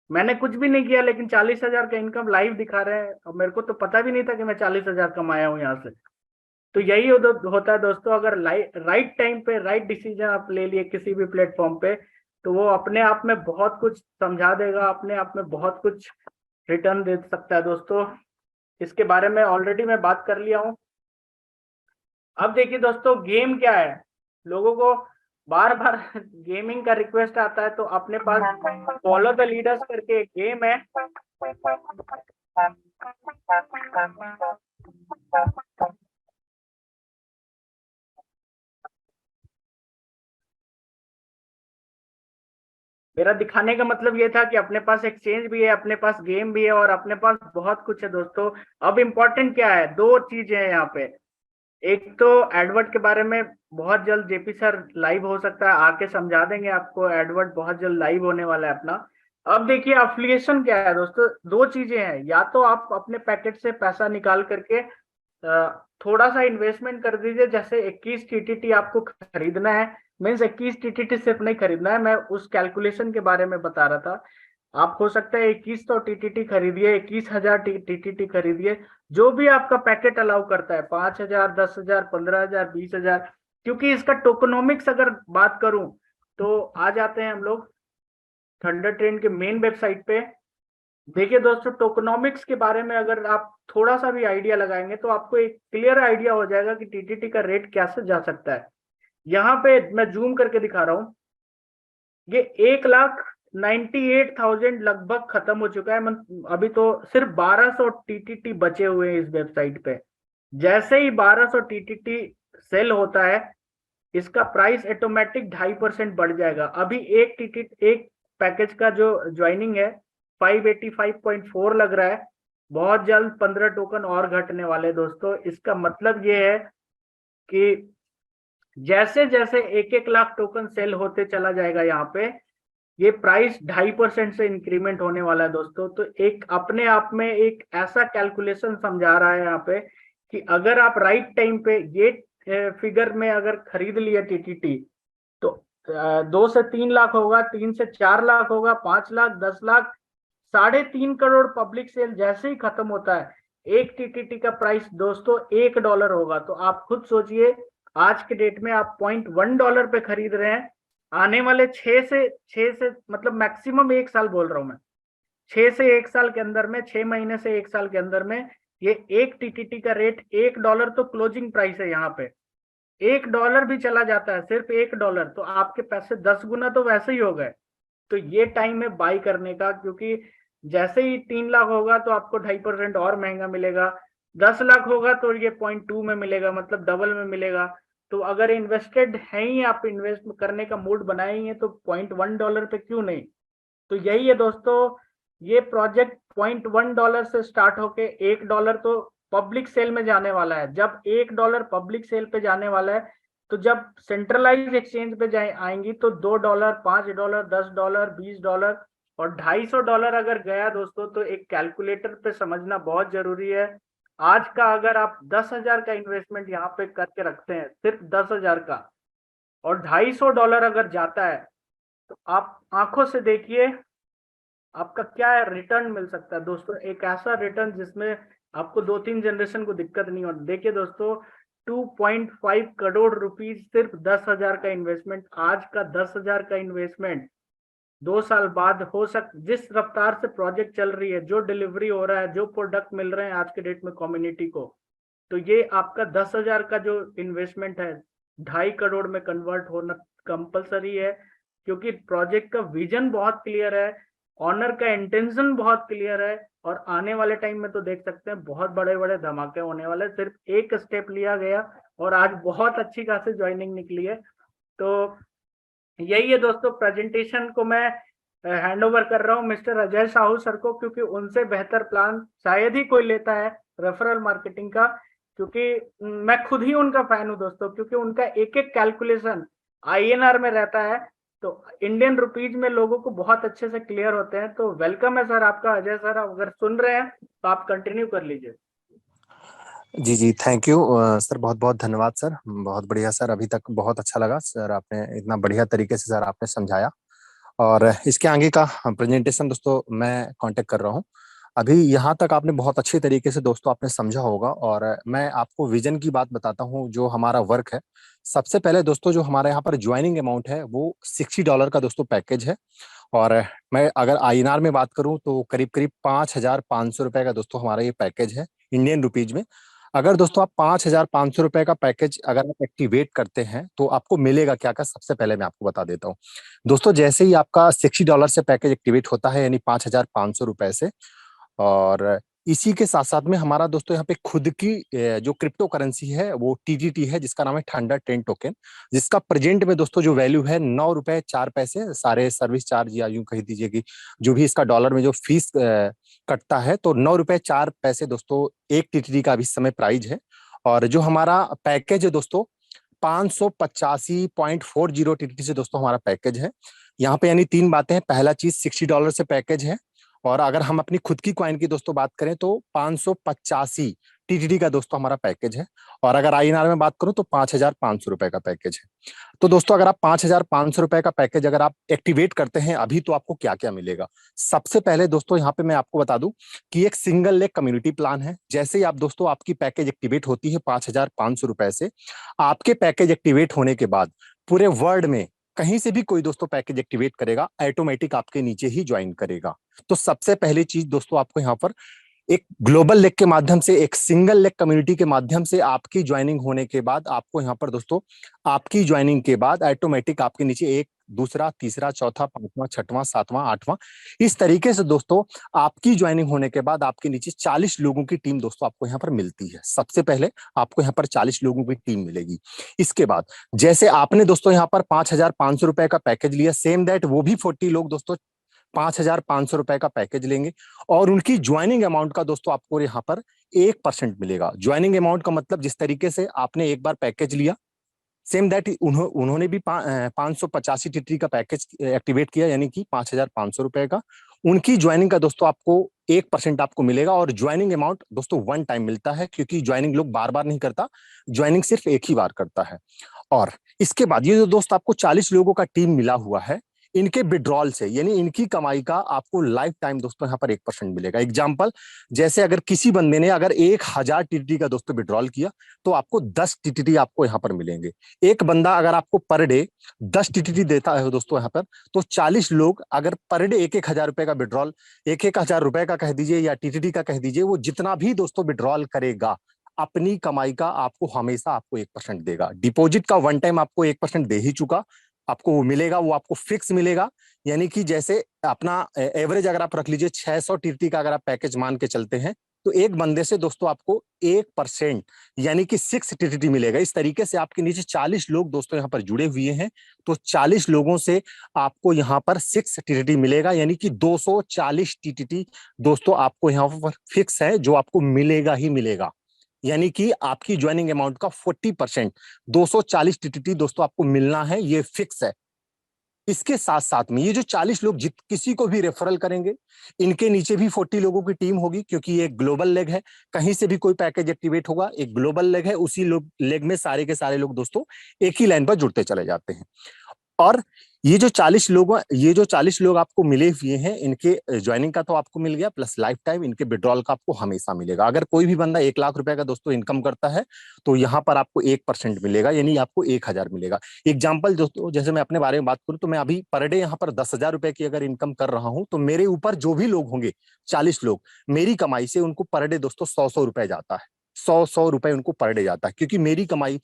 मैंने कुछ भी नहीं किया, लेकिन 40,000 का इनकम लाइव दिखा रहे हैं, और मेरे को तो पता भी नहीं था कि मैं 40,000 कमाया हूँ यहाँ से। तो यही होता है दोस्तों, अगर राइट टाइम पे राइट डिसीजन आप ले लिए किसी भी प्लेटफॉर्म पे, तो वो अपने आप में बहुत कुछ समझा देगा, अपने आप में बहुत कुछ रिटर्न दे सकता है दोस्तों। इसके बारे में ऑलरेडी मैं बात कर लिया हूँ। अब देखिए दोस्तों, गेम क्या है, लोगों को बार बार गेमिंग का रिक्वेस्ट आता है, तो अपने पास फॉलो द लीडर्स करके एक गेम है। मेरा दिखाने का मतलब ये था कि अपने पास एक्सचेंज भी है, अपने पास गेम भी है, और अपने पास बहुत कुछ है दोस्तों। अब इम्पोर्टेंट क्या है, दो चीजें हैं यहाँ पे। एक तो एडवर्ड के बारे में बहुत जल्द जेपी सर लाइव हो सकता है, आके समझा देंगे आपको। एडवर्ड बहुत जल्द लाइव होने वाला है अपना। अब देखिए अफिलिएशन क्या है दोस्तों, दो चीजें हैं। या तो आप अपने पैकेट से पैसा निकाल करके थोड़ा सा इन्वेस्टमेंट कर दीजिए, जैसे 21 टीटीटी आपको खरीदना है। मीन्स 21 टीटीटी सिर्फ नहीं खरीदना है, मैं उस कैलकुलेशन के बारे में बता रहा था। आप हो सकता है 2100 टीटीटी खरीदिए, 21,000 टीटीटी खरीदिए, जो भी आपका पैकेट अलाउ करता है, 5,000 10,000 15,000 20,000। क्योंकि इसका टोकनोमिक्स अगर बात करूं, तो आ जाते हैं हम लोग थंडर ट्रेन के मेन वेबसाइट पे। देखिए दोस्तों, टोकनोमिक्स के बारे में अगर आप थोड़ा सा भी आइडिया लगाएंगे, तो आपको एक क्लियर आइडिया हो जाएगा कि टीटीटी का रेट कैसे जा सकता है। यहाँ पे मैं जूम करके दिखा रहा हूँ, ये 1,98,000 लगभग खत्म हो चुका है। अभी तो सिर्फ 1,200 टीटीटी बचे हुए हैं इस वेबसाइट पे। जैसे ही 1,200 टीटीटी सेल होता है, इसका प्राइस ऑटोमेटिक 2.5% बढ़ जाएगा। अभी एक पैकेज का जो ज्वाइनिंग है 585.4 लग रहा है। बहुत जल्द 15 टोकन और घटने वाले दोस्तों। इसका मतलब ये है कि जैसे जैसे 1-1 लाख टोकन सेल होते चला जाएगा, यहाँ पे ये प्राइस 2.5% से इंक्रीमेंट होने वाला है दोस्तों। तो एक अपने आप में एक ऐसा कैलकुलेशन समझा रहा है यहाँ पे, कि अगर आप राइट टाइम पे ये फिगर में अगर खरीद लिया टीटीटी, तो 2 से 3 लाख होगा, 3 से 4 लाख होगा, 5 लाख 10 लाख, 3.5 करोड़ पब्लिक सेल जैसे ही खत्म होता है, एक टीटीटी का प्राइस दोस्तों $1 होगा। तो आप खुद सोचिए, आज के डेट में आप $0.1 पे खरीद रहे हैं, आने वाले 6 से मतलब मैक्सिमम 1 साल बोल रहा हूं मैं, 6 से 1 साल के अंदर में, 6 महीने से 1 साल के अंदर में, ये एक टीटीटी का रेट $1 तो क्लोजिंग प्राइस है। यहाँ पे $1 भी चला जाता है, सिर्फ $1, तो आपके पैसे 10 गुना तो वैसे ही हो गए। तो ये टाइम है बाई करने का, क्योंकि जैसे ही 3 लाख होगा तो आपको 2.5% और महंगा मिलेगा। 10 लाख होगा तो ये 0.2 में मिलेगा, मतलब डबल में मिलेगा। तो अगर इन्वेस्टेड है ही, आप इन्वेस्ट करने का मूड बनाए ही है, तो $0.1 पे क्यों नहीं। तो यही है दोस्तों, ये प्रोजेक्ट $0.1 से स्टार्ट होके $1 तो पब्लिक सेल में जाने वाला है। जब $1 पब्लिक सेल पे जाने वाला है, तो जब सेंट्रलाइज एक्सचेंज पे जाए आएंगी तो $2, $5, $10, $20 और $250 अगर गया दोस्तों, तो एक कैलकुलेटर पे समझना बहुत जरूरी है। आज का अगर आप 10,000 का इन्वेस्टमेंट यहाँ पे करके रखते हैं, सिर्फ 10,000 का, और $250 अगर जाता है, तो आप आंखों से देखिए आपका क्या रिटर्न मिल सकता है दोस्तों। एक ऐसा रिटर्न जिसमें आपको 2-3 जनरेशन को दिक्कत नहीं होती। देखिए दोस्तों, 2.5 करोड़ रुपीज सिर्फ 10,000 का इन्वेस्टमेंट। आज का 10,000 का इन्वेस्टमेंट 2 साल बाद हो जिस रफ्तार से प्रोजेक्ट चल रही है, जो डिलीवरी हो रहा है, जो प्रोडक्ट मिल रहे हैं आज के डेट में कम्युनिटी को, तो ये आपका 10,000 का जो इन्वेस्टमेंट है 2.5 करोड़ में कन्वर्ट होना कंपलसरी है। क्योंकि प्रोजेक्ट का विजन बहुत क्लियर है, ऑनर का इंटेंशन बहुत क्लियर है, और आने वाले टाइम में तो देख सकते हैं बहुत बड़े बड़े धमाके होने वाले। सिर्फ एक स्टेप लिया गया और आज बहुत अच्छी खासी ज्वाइनिंग निकली है। तो यही है दोस्तों, प्रेजेंटेशन को मैं हैंड ओवर कर रहा हूँ मिस्टर अजय साहू सर को, क्योंकि उनसे बेहतर प्लान शायद ही कोई लेता है रेफरल मार्केटिंग का। क्योंकि मैं खुद ही उनका फैन हूँ दोस्तों, क्योंकि उनका एक एक कैलकुलेशन INR में रहता है, तो इंडियन रुपीज में लोगों को बहुत अच्छे से क्लियर होते हैं। तो वेलकम है सर आपका। अजय सर अगर सुन रहे हैं तो आप कंटिन्यू कर लीजिए। जी जी, थैंक यू सर, बहुत बहुत धन्यवाद सर, बहुत बढ़िया सर। अभी तक बहुत अच्छा लगा सर, आपने इतना बढ़िया तरीके से सर आपने समझाया। और इसके आगे का प्रेजेंटेशन दोस्तों मैं कांटेक्ट कर रहा हूँ। अभी यहाँ तक आपने बहुत अच्छे तरीके से दोस्तों आपने समझा होगा, और मैं आपको विजन की बात बताता हूँ जो हमारा वर्क है। सबसे पहले दोस्तों जो हमारे यहाँ पर ज्वाइनिंग अमाउंट है वो $60 का दोस्तों पैकेज है। और मैं अगर INR में बात करूं तो करीब करीब 5,500 रुपए का दोस्तों हमारा ये पैकेज है इंडियन रुपीज में। अगर दोस्तों आप 5,500 रुपए का पैकेज अगर आप एक्टिवेट करते हैं तो आपको मिलेगा क्या? सबसे पहले मैं आपको बता देता हूँ दोस्तों। जैसे ही आपका $60 से पैकेज एक्टिवेट होता है, यानी 5,500 रुपए से, और इसी के साथ साथ में हमारा दोस्तों यहाँ पे खुद की जो क्रिप्टो करेंसी है वो TTT है, जिसका नाम है थंडर 10 टोकन, जिसका प्रेजेंट में दोस्तों जो वैल्यू है $9.04, सारे सर्विस चार्ज या यूं कह दीजिए कि जो भी इसका डॉलर में जो फीस कटता है, तो $9.04 दोस्तों एक TTT का अभी समय प्राइस है। और जो हमारा पैकेज है दोस्तों 585.40 TTT से दोस्तों हमारा पैकेज है। यहाँ पे यानी तीन बातें हैं। पहला चीज $60 से पैकेज है, और अगर हम अपनी खुद की कॉइन की दोस्तों बात करें तो 585 TTT का दोस्तों हमारा पैकेज है। और अगर INR में बात करूं तो 5,500 रुपए का पैकेज है। तो दोस्तों अगर आप 5,500 रुपए का पैकेज अगर आप एक्टिवेट करते हैं अभी, तो आपको क्या क्या मिलेगा? सबसे पहले दोस्तों यहाँ पे मैं आपको बता दूं कि एक सिंगल लेग कम्युनिटी प्लान है। जैसे ही आप दोस्तों आपकी पैकेज एक्टिवेट होती है 5,500 रुपए से, आपके पैकेज एक्टिवेट होने के बाद पूरे वर्ल्ड में कहीं से भी कोई दोस्तों पैकेज एक्टिवेट करेगा, ऑटोमेटिक आपके नीचे ही ज्वाइन करेगा। तो सबसे पहली चीज दोस्तों आपको यहाँ पर एक ग्लोबल लेग के माध्यम से, एक सिंगल लेग कम्युनिटी के माध्यम से आपकी ज्वाइनिंग होने के बाद आपको यहाँ पर दोस्तों आपकी ज्वाइनिंग के बाद ऑटोमेटिक आपके नीचे एक, दूसरा, तीसरा, चौथा, पांचवा, छठवां, सातवां, आठवां, इस तरीके से दोस्तों आपकी ज्वाइनिंग होने के बाद आपके नीचे 40 लोगों की टीम दोस्तों आपको यहाँ पर मिलती है। सबसे पहले आपको यहाँ पर 40 लोगों की टीम मिलेगी। इसके बाद जैसे आपने दोस्तों यहाँ पर 5,500 रुपए का पैकेज लिया, सेम दैट वो भी 40 लोग दोस्तों 5,500 रुपए का पैकेज लेंगे, और उनकी ज्वाइनिंग अमाउंट का दोस्तों आपको यहाँ पर 1% मिलेगा। ज्वाइनिंग अमाउंट का मतलब जिस तरीके से आपने एक बार पैकेज लिया, सेम दैट उन्होंने भी 585 TTT का पैकेज एक्टिवेट किया, यानी कि 5,500 रुपए का। उनकी ज्वाइनिंग का दोस्तों आपको 1% आपको मिलेगा। और ज्वाइनिंग अमाउंट दोस्तों वन टाइम मिलता है, क्योंकि ज्वाइनिंग लोग बार बार नहीं करता, ज्वाइनिंग सिर्फ एक ही बार करता है। और इसके बाद ये जो दोस्त आपको 40 लोगों का टीम मिला हुआ है, इनके विड्रॉल से यानी इनकी कमाई का आपको लाइफ टाइम दोस्तों यहाँ पर 1% मिलेगा। एग्जाम्पल, जैसे अगर किसी बंदे ने अगर 1,000 TTT का दोस्तों विड्रॉल किया, तो आपको 10 TTT आपको यहाँ पर मिलेंगे। एक बंदा अगर आपको पर डे 10 TTT देता है दोस्तों यहाँ पर, तो 40 लोग अगर पर डे 1,000 रुपए का विड्रॉल, 1,000 रुपए का कह दीजिए या TTT का कह दीजिए, वो जितना भी दोस्तों विड्रॉल करेगा अपनी कमाई का आपको हमेशा आपको 1% देगा। डिपॉजिट का वन टाइम आपको 1% दे ही चुका, आपको वो मिलेगा, वो आपको फिक्स मिलेगा। यानी कि जैसे अपना एवरेज अगर आप रख लीजिए 600 TTT का अगर आप पैकेज मान के चलते हैं, तो एक बंदे से दोस्तों आपको 1% यानी कि 6 TTT मिलेगा। इस तरीके से आपके नीचे 40 लोग दोस्तों यहाँ पर जुड़े हुए हैं, तो 40 लोगों से आपको यहाँ पर 6 TTT मिलेगा, यानी कि 240 TTT दोस्तों आपको यहाँ पर फिक्स है, जो आपको मिलेगा ही मिलेगा। यानी कि आपकी ज्वाइनिंग अमाउंट का 40% 240 टीटीटी दोस्तों आपको मिलना है, ये फिक्स है। इसके साथ साथ में ये जो 40 लोग जित किसी को भी रेफरल करेंगे, इनके नीचे भी 40 लोगों की टीम होगी, क्योंकि ये एक ग्लोबल लेग है। कहीं से भी कोई पैकेज एक्टिवेट होगा, एक ग्लोबल लेग है, उसी लोग लेग में सारे के सारे लोग दोस्तों एक ही लाइन पर जुड़ते चले जाते हैं। और ये जो 40 लोग आपको मिले हुए हैं, इनके ज्वाइनिंग का तो आपको मिल गया, प्लस लाइफ टाइम इनके विड्रॉल का आपको हमेशा मिलेगा। अगर कोई भी बंदा 1 लाख रुपए का दोस्तों इनकम करता है, तो यहाँ पर आपको 1% मिलेगा, यानी आपको 1,000 मिलेगा। एग्जाम्पल दोस्तों, जैसे मैं अपने बारे में बात करूं, तो मैं अभी पर डे यहाँ पर 10,000 रुपए की अगर इनकम कर रहा हूं, तो मेरे ऊपर जो भी लोग होंगे 40 लोग, मेरी कमाई से उनको पर डे दोस्तों 100 रुपए जाता है। 100 रुपए उनको पर डे जाता है, क्योंकि मेरी कमाई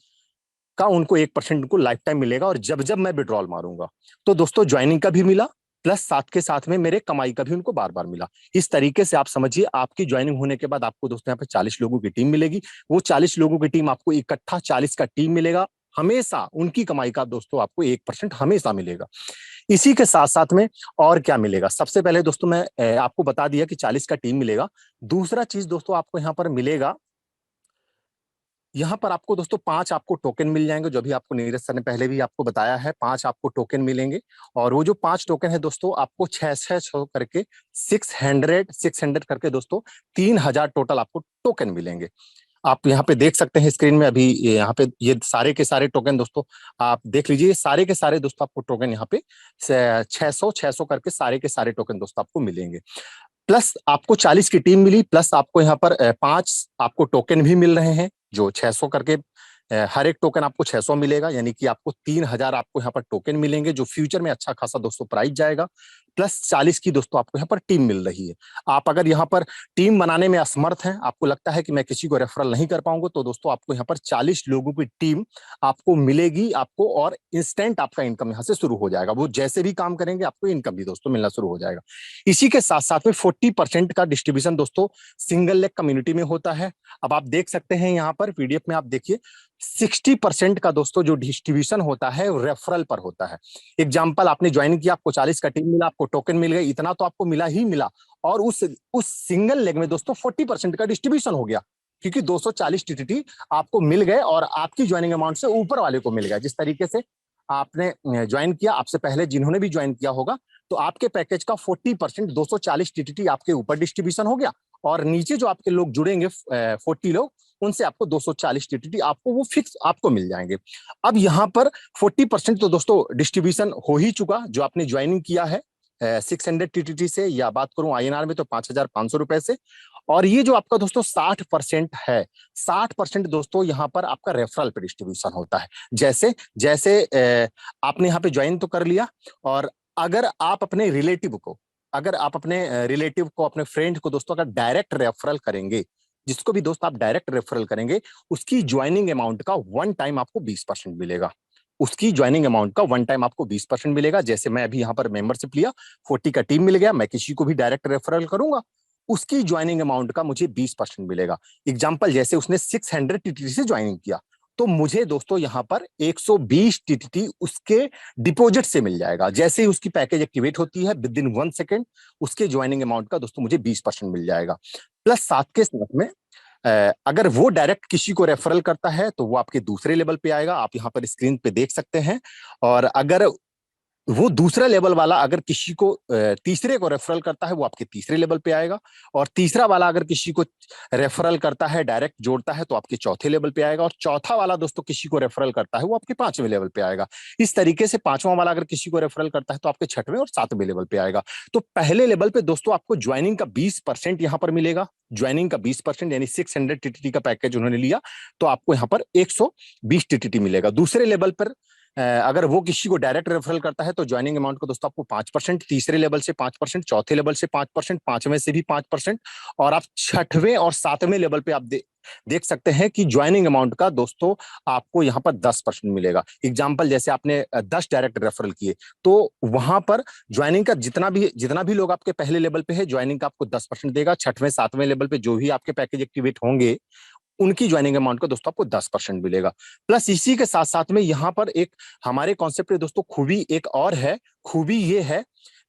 का उनको 1% उनको लाइफ टाइम मिलेगा। और जब जब मैं विड्रॉल मारूंगा, तो दोस्तों ज्वाइनिंग का भी मिला, प्लस साथ के साथ में मेरे कमाई का भी उनको बार बार मिला। इस तरीके से आप समझिए, आपकी ज्वाइनिंग होने के बाद आपको दोस्तों यहाँ पे 40 लोगों की टीम मिलेगी। वो 40 लोगों की टीम आपको इकट्ठा 40 का टीम मिलेगा, हमेशा उनकी कमाई का दोस्तों आपको 1% हमेशा मिलेगा। इसी के साथ साथ में और क्या मिलेगा, सबसे पहले दोस्तों मैं आपको बता दिया कि 40 का टीम मिलेगा। दूसरा चीज दोस्तों आपको यहाँ पर मिलेगा, यहाँ पर आपको दोस्तों 5 आपको टोकन मिल जाएंगे, जो भी आपको नीरज सर ने पहले भी आपको बताया है, 5 आपको टोकन मिलेंगे। और वो जो 5 टोकन है दोस्तों, आपको 600 करके 600 करके दोस्तों 3,000 टोटल आपको टोकन मिलेंगे। आप यहाँ पे देख सकते हैं स्क्रीन में, अभी यहाँ पे ये सारे के सारे टोकन दोस्तों आप देख लीजिए, सारे के सारे दोस्तों आपको टोकन यहाँ पे 600 करके सारे के सारे टोकन दोस्तों आपको मिलेंगे। प्लस आपको 40 की टीम मिली, प्लस आपको यहाँ पर 5 आपको टोकन भी मिल रहे हैं, जो 600 करके हर एक टोकन आपको 600 मिलेगा, यानी कि आपको 3,000 आपको यहाँ पर टोकन मिलेंगे, जो फ्यूचर में अच्छा खासा दोस्तों प्राइस जाएगा। प्लस 40 की दोस्तों आपको यहाँ पर टीम मिल रही है। आप अगर यहाँ पर टीम बनाने में असमर्थ हैं, आपको लगता है कि मैं किसी को रेफरल नहीं कर पाऊंगा, तो दोस्तों आपको यहाँ पर 40 लोगों की टीम आपको मिलेगी आपको, और इंस्टेंट आपका इनकम यहाँ से शुरू हो जाएगा। वो जैसे भी काम करेंगे, आपको इनकम भी दोस्तों मिलना शुरू हो जाएगा। इसी के साथ साथ में 40% का डिस्ट्रीब्यूशन दोस्तों सिंगल लेग कम्युनिटी में होता है। अब आप देख सकते हैं यहाँ पर पीडीएफ में, आप देखिए 60% का दोस्तों जो डिस्ट्रीब्यूशन होता है रेफरल पर होता है। एग्जाम्पल, आपने ज्वाइन किया, आपको 40 का टीम मिला, आपको टोकन मिल गए, इतना तो आपको मिला ही मिला, और उस सिंगल लेग में दोस्तों 40% का डिस्ट्रीब्यूशन हो गया, क्योंकि 240 टीटीटी आपको मिल गए और आपकी ज्वाइनिंग अमाउंट से ऊपर वाले को मिल गया। जिस तरीके से आपने ज्वाइन किया, आपसे पहले जिन्होंने भी ज्वाइन किया होगा, तो आपके पैकेज का 40% 240 टीटीटी आपके ऊपर डिस्ट्रीब्यूशन हो गया, और नीचे जो आपके लोग जुड़ेंगे 40 लोग, उनसे आपको 240 टीटीटी आपको वो फिक्स आपको मिल जाएंगे। अब यहाँ पर 40% तो दोस्तों डिस्ट्रीब्यूशन हो ही चुका, जो आपने ज्वाइनिंग किया है 600 टीटीटी से, या बात करूं आईएनआर में तो 5,500 रुपए से। और ये जो आपका दोस्तों 60% है, 60% दोस्तों यहाँ पर आपका रेफरल पे डिस्ट्रीब्यूशन होता है। जैसे जैसे आपने यहाँ पे ज्वाइन तो कर लिया, और अगर आप अपने रिलेटिव को, अपने फ्रेंड को दोस्तों अगर डायरेक्ट रेफरल करेंगे, जिसको भी दोस्त आप डायरेक्ट रेफरल करेंगे, उसकी ज्वाइनिंग अमाउंट का वन टाइम आपको 20% मिलेगा। उसकी ज्वाइनिंग अमाउंट का वन टाइम आपको 20% मिलेगा। जैसे मैं अभी यहाँ पर मेंबरशिप लिया, 40 का टीम मिल गया, मैं किसी को भी डायरेक्ट रेफरल करूंगा, उसकी ज्वाइनिंग अमाउंट का मुझे 20% मिलेगा। एग्जाम्पल, जैसे उसने 600 टीटीटी से ज्वाइनिंग किया, तो मुझे दोस्तों यहाँ पर 120 टीटीटी उसके डिपॉजिट से मिल जाएगा। जैसे ही उसकी पैकेज एक्टिवेट होती है, विद इन 1 सेकेंड उसके ज्वाइनिंग अमाउंट का दोस्तों मुझे 20% मिल जाएगा। प्लस साथ के साथ में अगर वो डायरेक्ट किसी को रेफरल करता है, तो वो आपके दूसरे लेवल पे आएगा, आप यहाँ पर स्क्रीन पे देख सकते हैं। और अगर वो दूसरा लेवल वाला अगर किसी को तीसरे को रेफरल करता है, वो आपके तीसरे लेवल पे आएगा। और तीसरा वाला अगर किसी को रेफरल करता है, डायरेक्ट जोड़ता है, तो आपके चौथे लेवल पे आएगा। और चौथा वाला दोस्तों किसी को रेफरल करता है, वो आपके 5वें लेवल पे आएगा। इस तरीके से 5वां वाला अगर किसी को रेफरल करता है, तो आपके 6वें और 7वें लेवल पे आएगा। तो पहले लेवल पे दोस्तों आपको ज्वाइनिंग का 20% यहाँ पर मिलेगा। ज्वाइनिंग का 20% यानी 600 टीटीटी का पैकेज उन्होंने लिया, तो आपको यहाँ पर 120 टीटीटी मिलेगा। दूसरे लेवल पर अगर वो किसी को डायरेक्ट रेफरल करता है, तो ज्वाइनिंग अमाउंट को दोस्तों आपको 5%, तीसरे लेवल से 5%, चौथे लेवल से 5%, 5वें से भी 5%, और आप 6वें और 7वें लेवल पे आप देख सकते हैं कि ज्वाइनिंग अमाउंट का दोस्तों आपको यहाँ पर 10% मिलेगा। एग्जाम्पल, जैसे आपने 10 डायरेक्ट रेफरल किए, तो वहां पर ज्वाइनिंग का जितना भी लोग आपके पहले लेवल पे है, ज्वाइनिंग का आपको 10% देगा। 6वें 7वें लेवल पे जो भी आपके पैकेज एक्टिवेट होंगे, उनकी ज्वाइनिंग अमाउंट को दोस्तों आपको 10% मिलेगा। प्लस इसी के साथ साथ में यहाँ पर एक हमारे कॉन्सेप्ट में दोस्तों खूबी एक और है। खूबी ये है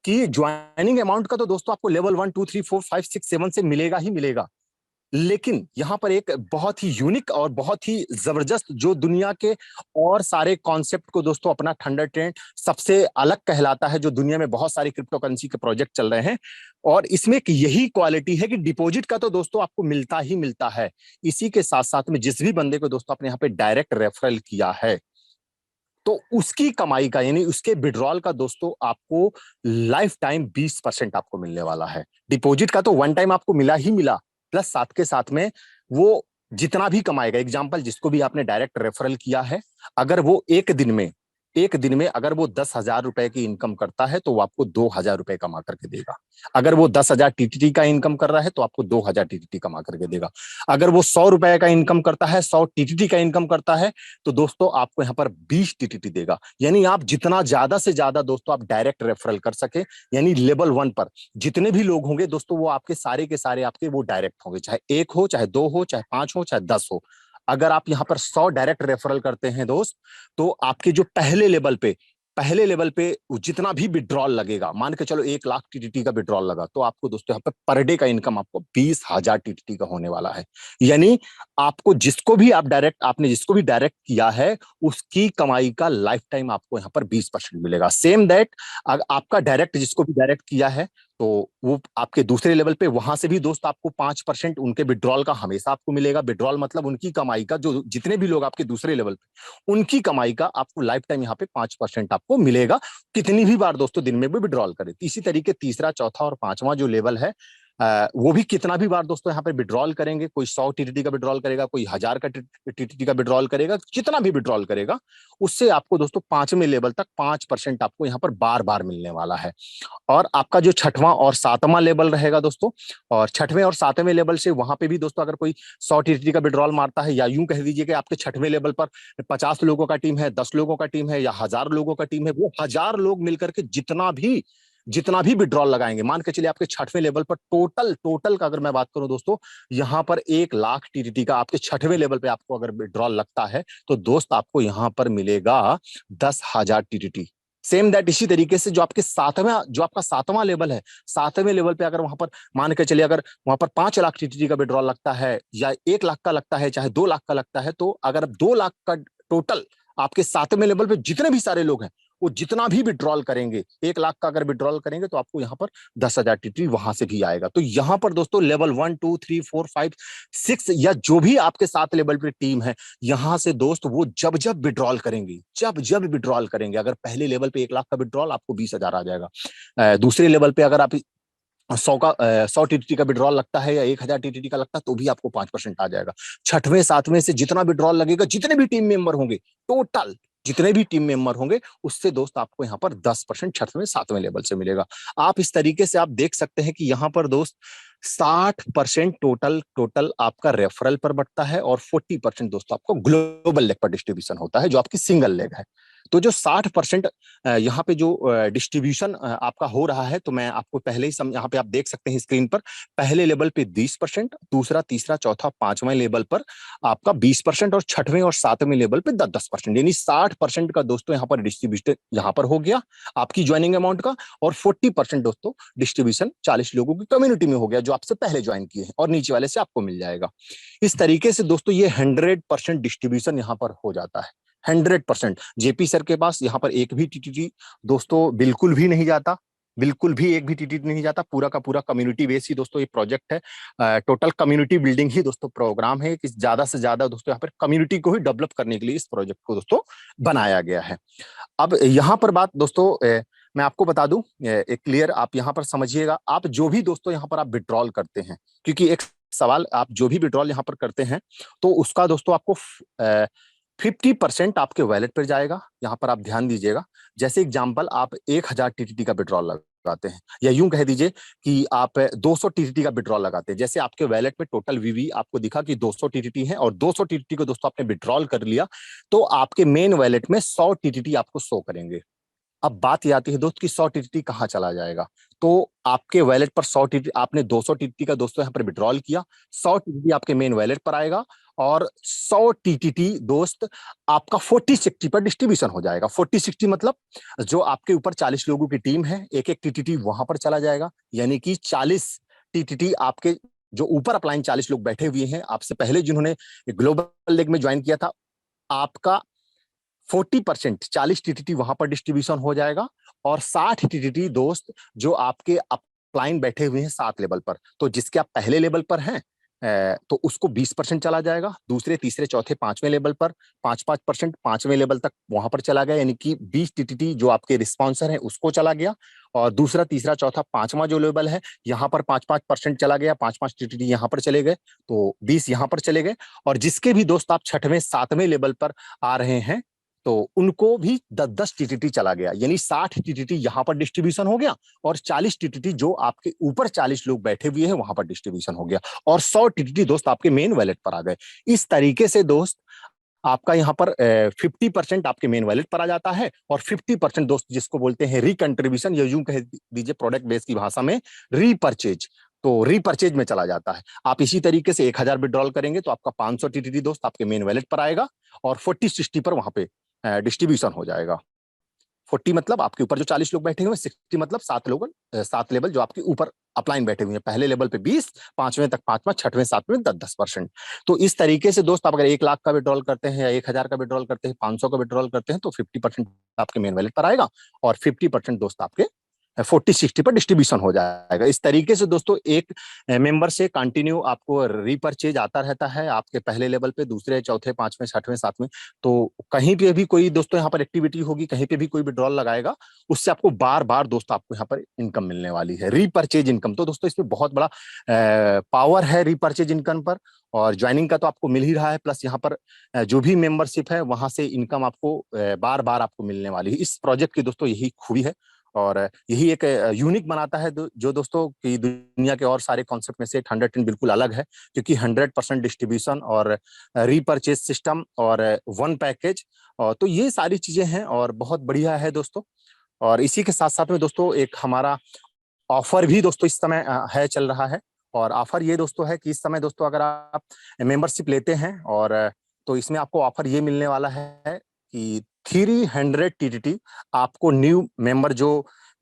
कि ज्वाइनिंग अमाउंट का तो दोस्तों आपको लेवल 1 2 3 4 5 6 7 से मिलेगा ही मिलेगा, लेकिन यहाँ पर एक बहुत ही यूनिक और बहुत ही जबरदस्त जो दुनिया के और सारे कॉन्सेप्ट को दोस्तों अपना थंडर ट्रेंड सबसे अलग कहलाता है, जो दुनिया में बहुत सारी क्रिप्टो करेंसी के प्रोजेक्ट चल रहे हैं। और इसमें एक यही क्वालिटी है कि डिपॉजिट का तो दोस्तों आपको मिलता ही मिलता है, इसी के साथ साथ में जिस भी बंदे को दोस्तों आपने यहाँ पे डायरेक्ट रेफरल किया है तो उसकी कमाई का यानी उसके विड्रॉल का दोस्तों आपको लाइफ टाइम 20% आपको मिलने वाला है। डिपॉजिट का तो वन टाइम आपको मिला ही मिला, प्लस साथ के साथ में वो जितना भी कमाएगा, एग्जाम्पल जिसको भी आपने डायरेक्ट रेफरल किया है, अगर वो एक दिन में अगर वो 10,000 रुपए की इनकम करता है तो वो आपको 2,000 रुपए कमा करके देगा। अगर वो 10,000 टीटीटी का इनकम कर रहा है तो आपको 2,000 टीटीटी कमा करके देगा। अगर वो 100 रुपए का इनकम करता है, 100 टीटीटी का इनकम करता है, तो दोस्तों आपको यहाँ पर 20 टीटीटी देगा। यानी आप जितना ज्यादा से ज्यादा दोस्तों आप डायरेक्ट रेफरल कर सके, यानी लेवल 1 पर जितने भी लोग होंगे दोस्तों वो आपके सारे के सारे आपके वो डायरेक्ट होंगे, चाहे 1 हो, चाहे 2 हो, चाहे 5 हो, चाहे 10 हो। अगर आप यहाँ पर 100 डायरेक्ट रेफरल करते हैं दोस्त, तो आपके जो पहले लेवल पे जितना भी विड्रॉल लगेगा, मान के चलो 1 लाख टीटीटी का विड्रॉल लगा, तो आपको दोस्तों यहाँ पे पर डे का इनकम आपको 20,000 टीटीटी का होने वाला है। यानी आपको जिसको भी डायरेक्ट किया है उसकी कमाई का लाइफ टाइम आपको यहाँ पर 20% मिलेगा। सेम दैट आपका डायरेक्ट जिसको भी डायरेक्ट किया है तो वो आपके दूसरे लेवल पे वहां से भी दोस्त आपको 5% उनके विड्रॉल का हमेशा आपको मिलेगा। विड्रॉल मतलब उनकी कमाई का, जो जितने भी लोग आपके दूसरे लेवल पे उनकी कमाई का आपको लाइफ टाइम यहाँ पे 5% आपको मिलेगा, कितनी भी बार दोस्तों दिन में भी विड्रॉल करे। इसी तरीके तीसरा, चौथा और पांचवा जो लेवल है वो भी कितना भी बार दोस्तों यहाँ पे विड्रॉल करेंगे, कोई 100 टीटीटी का विड्रॉल करेगा, कोई 1,000 का टीटीटी का विड्रॉल करेगा, जितना भी विड्रॉल करेगा उससे आपको दोस्तों 5वें लेवल तक 5% आपको यहाँ पर बार बार मिलने वाला है। और आपका जो छठवां और सातवां लेवल रहेगा दोस्तों, और छठवें और सातवें लेवल से वहां पे भी दोस्तों अगर कोई 100 टीटीटी का विड्रॉल मारता है, या यूं कह दीजिए कि आपके छठवें लेवल पर 50 लोगों का टीम है, 10 लोगों का टीम है, या 1,000 लोगों का टीम है, वो 1,000 लोग मिलकर के जितना भी विड्रॉल लगाएंगे, मान के चलिए आपके छठवें लेवल पर टोटल का अगर मैं बात करूं दोस्तों, यहां पर 1 लाख टीटीटी का आपके छठवें लेवल पे आपको अगर विड्रॉल लगता है तो दोस्त आपको यहां पर मिलेगा 10,000 टीटीटी। सेम दैट इसी तरीके से जो आपका सातवां लेवल है, सातवें लेवल पे अगर वहां पर मान के चलिए अगर वहां पर 5 लाख टीटीटी का विड्रॉल लगता है, या 1 लाख का लगता है, चाहे 2 लाख का लगता है, तो अगर 2 लाख का टोटल आपके सातवें लेवल पे जितने भी सारे लोग हैं वो जितना भी विड्रॉल करेंगे, 1 लाख का अगर विड्रॉल करेंगे तो आपको यहाँ पर 10,000 टीटी वहां से भी आएगा। तो यहाँ पर दोस्तों लेवल 1, 2, 3, 4, 5, 6 या जो भी आपके 7 लेवल पे टीम है, यहां से दोस्त वो जब विड्रॉल करेंगे, जब विड्रॉल करेंगे, अगर पहले लेवल पे 1 लाख का विड्रॉल आपको 20,000 आ जाएगा। दूसरे लेवल पे अगर आप 100 टीटीटी का विड्रॉल लगता है या 1,000 टीटीटी का लगता है तो भी आपको 5% आ जाएगा। छठवें सातवें से जितना विड्रॉल लगेगा, जितने भी टीम मेंबर होंगे, टोटल जितने भी टीम मेंबर होंगे, उससे दोस्त आपको यहाँ पर 10% छठवें सातवें लेवल से मिलेगा। आप इस तरीके से आप देख सकते हैं कि यहाँ पर दोस्त 60% टोटल आपका रेफरल पर बढ़ता है, और 40% दोस्तों आपको ग्लोबल लेग पर डिस्ट्रीब्यूशन होता है, जो आपकी सिंगल लेग है। तो जो 60% यहाँ पे जो डिस्ट्रीब्यूशन आपका हो रहा है, तो मैं आपको पहले ही यहाँ पे आप देख सकते हैं स्क्रीन पर, पहले लेवल पे 20%, दूसरा, तीसरा, चौथा, पांचवें लेवल पर आपका 20%, और छठवें और सातवें लेवल पे 10-10%, यानी 60% का दोस्तों यहाँ पर डिस्ट्रीब्यूशन यहाँ पर हो गया आपकी ज्वाइनिंग अमाउंट का, और 40% दोस्तों डिस्ट्रीब्यूशन 40 लोगों की कम्युनिटी में हो गया जो आपसे पहले ज्वाइन किए हैं, और नीचे वाले से आपको मिल जाएगा। इस तरीके से दोस्तों ये 100% डिस्ट्रीब्यूशन यहाँ पर हो जाता है। 100%। जेपी सर के पास यहाँ पर एक भी टीटीटी दोस्तों बिल्कुल भी नहीं जाता, बिल्कुल भी एक भी टीटीटी नहीं जाता। पूरा का पूरा कम्युनिटी बेस ही दोस्तों ये प्रोजेक्ट है। टोटल कम्युनिटी बिल्डिंग ही दोस्तों प्रोग्राम है कि ज्यादा से ज्यादा दोस्तों यहाँ पर कम्युनिटी को ही डेवलप करने के लिए इस प्रोजेक्ट को दोस्तों बनाया गया है। अब यहाँ पर बात दोस्तों मैं आपको बता दूं, एक क्लियर आप यहाँ पर समझिएगा, आप जो भी दोस्तों यहाँ पर आप विड्रॉल करते हैं, क्योंकि एक सवाल, आप जो भी विड्रॉल यहाँ पर करते हैं तो उसका दोस्तों आपको 50% आपके वैलेट पर जाएगा। यहाँ पर आप ध्यान दीजिएगा, जैसे एग्जांपल आप 1,000 टीटीटी का विड्रॉल लगाते हैं, या यूं कह दीजिए कि आप 200 टीटीटी का विड्रॉल लगाते हैं, जैसे आपके वैलेट में टोटल वीवी आपको दिखा कि 200 टीटीटी है, और 200 टीटीटी को दोस्तों आपने विड्रॉल कर लिया, तो आपके मेन वैलेट में 100 टीटीटी आपको शो करेंगे। अब बात ये आती है दोस्त कि 100 टीटीटी कहाँ चला जाएगा, तो आपके वैलेट पर 100 टीटीटी, आपने 200 टीटीटी का दोस्तों यहाँ पर विड्रॉल किया, 100 टीटीटी आपके मेन वैलेट पर आएगा, और 100 टीटीटी दोस्त आपका 40-60 पर डिस्ट्रीब्यूशन हो जाएगा। 40-60 मतलब जो आपके ऊपर 40 लोगों की टीम है, एक एक टीटीटी वहां पर चला जाएगा, यानी कि 40 टीटीटी आपके जो ऊपर अपलाइन 40 लोग बैठे हुए हैं, आपसे पहले जिन्होंने ग्लोबल लेग में ज्वाइन किया था, आपका 40% 40 टीटीटी वहां पर डिस्ट्रीब्यूशन हो जाएगा, और 60 टीटीटी दोस्त जो आपके अपलाइन बैठे हुए हैं 7 लेवल पर, तो जिसके आप पहले लेवल पर हैं तो उसको 20% चला जाएगा, दूसरे तीसरे चौथे पांचवें लेवल पर 5-5% पांचवें लेवल तक वहां पर चला गया, यानी कि 20 टीटीटी जो आपके रिस्पॉन्सर हैं उसको चला गया, और दूसरा तीसरा चौथा पांचवा जो लेवल है यहाँ पर 5-5% चला गया, 5-5 टीटीटी यहाँ पर चले गए, तो 20 यहाँ पर चले गए। और जिसके भी दोस्त आप छठवें सातवें लेवल पर आ रहे हैं तो उनको भी 10-10 टीटीटी चला गया, यानी 60 टीटीटी यहां पर डिस्ट्रीब्यूशन हो गया, और 40 टीटीटी जो आपके ऊपर 40 लोग बैठे हुए हैं वहां पर डिस्ट्रीब्यूशन हो गया, और 100 टीटीटी दोस्त आपके मेन वैलेट पर आ गए। इस तरीके से दोस्त आपका यहाँ पर 50% आपके मेन वैलेट पर आ जाता है, और 50% दोस्त जिसको बोलते हैं रिकंट्रीब्यूशन, या यूं कह दीजिए प्रोडक्ट बेस की भाषा में रीपरचेज, तो रीपरचेज में चला जाता है। आप इसी तरीके से 1000 विड्रॉल करेंगे तो आपका 500 टीटीटी दोस्त आपके मेन वैलेट पर आएगा, और 40-60 पर वहां पे डिस्ट्रीब्यूशन हो जाएगा। 40 मतलब आपके ऊपर जो 40 लोग बैठे हुए हैं, 60 मतलब 7 लेवल जो आपके ऊपर अपलाइन बैठे हुए हैं, पहले लेवल पे 20, पांचवें तक 5-5, छठवें सातवें 10-10%। तो इस तरीके से दोस्त आप अगर 1 लाख का विड्रॉल करते हैं, या 1000 का विड्रॉल करते हैं, 500 का विड्रॉल करते हैं, तो 50% आपके मेन वैलेट पर आएगा, और 50% दोस्त आपके 40-60 पर डिस्ट्रीब्यूशन हो जाएगा। इस तरीके से दोस्तों एक मेंबर से कंटिन्यू आपको रीपरचेज आता रहता है आपके पहले लेवल पे, दूसरे चौथे पांचवें छठवें सातवें, तो कहीं पे भी कोई दोस्तों यहाँ पर एक्टिविटी होगी, कहीं पे भी कोई विड्रॉल लगाएगा, उससे आपको बार बार दोस्तों आपको यहाँ पर इनकम मिलने वाली है, रीपरचेज इनकम। तो दोस्तों इसमें बहुत बड़ा पावर है रीपरचेज इनकम पर, और ज्वाइनिंग का तो आपको मिल ही रहा है, प्लस यहाँ पर जो भी मेंबरशिप है वहां से इनकम आपको बार बार आपको मिलने वाली है। इस प्रोजेक्ट की दोस्तों यही खूबी है, और यही एक यूनिक बनाता है जो दोस्तों की दुनिया के और सारे कॉन्सेप्ट में से 110 बिल्कुल अलग है, क्योंकि 100% डिस्ट्रीब्यूशन और रीपरचेज सिस्टम और वन पैकेज, और तो ये सारी चीजें हैं और बहुत बढ़िया है दोस्तों। और इसी के साथ साथ में दोस्तों एक हमारा ऑफर भी दोस्तों इस समय है, चल रहा है, और ऑफर ये दोस्तों है कि इस समय दोस्तों अगर आप मेंबरशिप लेते हैं, और तो इसमें आपको ऑफर ये मिलने वाला है कि 300 टीटीटी आपको न्यू मेंबर जो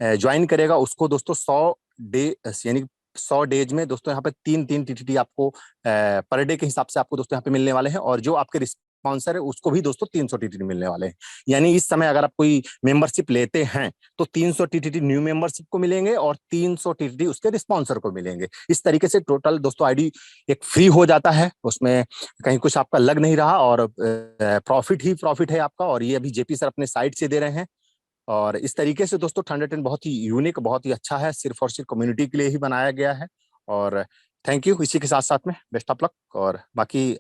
ज्वाइन करेगा उसको दोस्तों 100 डे यानी 100 डेज में दोस्तों यहाँ पे 3-3 टीटीटी आपको पर डे के हिसाब से आपको दोस्तों यहाँ पे मिलने वाले हैं, और जो आपके स्पॉन्सर है उसको भी दोस्तों 300 टीटीटी मिलने वाले हैं। यानी इस समय अगर आप कोई मेंबरशिप लेते हैं तो 300 टीटीटी न्यू मेंबरशिप को मिलेंगे, और 300 टीटीटी उसके स्पॉन्सर को मिलेंगे। इस तरीके से टोटल दोस्तों आईडी एक फ्री हो जाता है, उसमें कहीं कुछ आपका लग नहीं रहा, और प्रॉफिट ही प्रॉफिट है आपका, और ये अभी जेपी सर अपने साइट से दे रहे हैं। और इस तरीके से दोस्तों 110 बहुत ही यूनिक, बहुत ही अच्छा है, सिर्फ और सिर्फ कम्युनिटी के लिए ही बनाया गया है। और थैंक यू। इसी के साथ साथ में बेस्ट ऑफ लक, और बाकी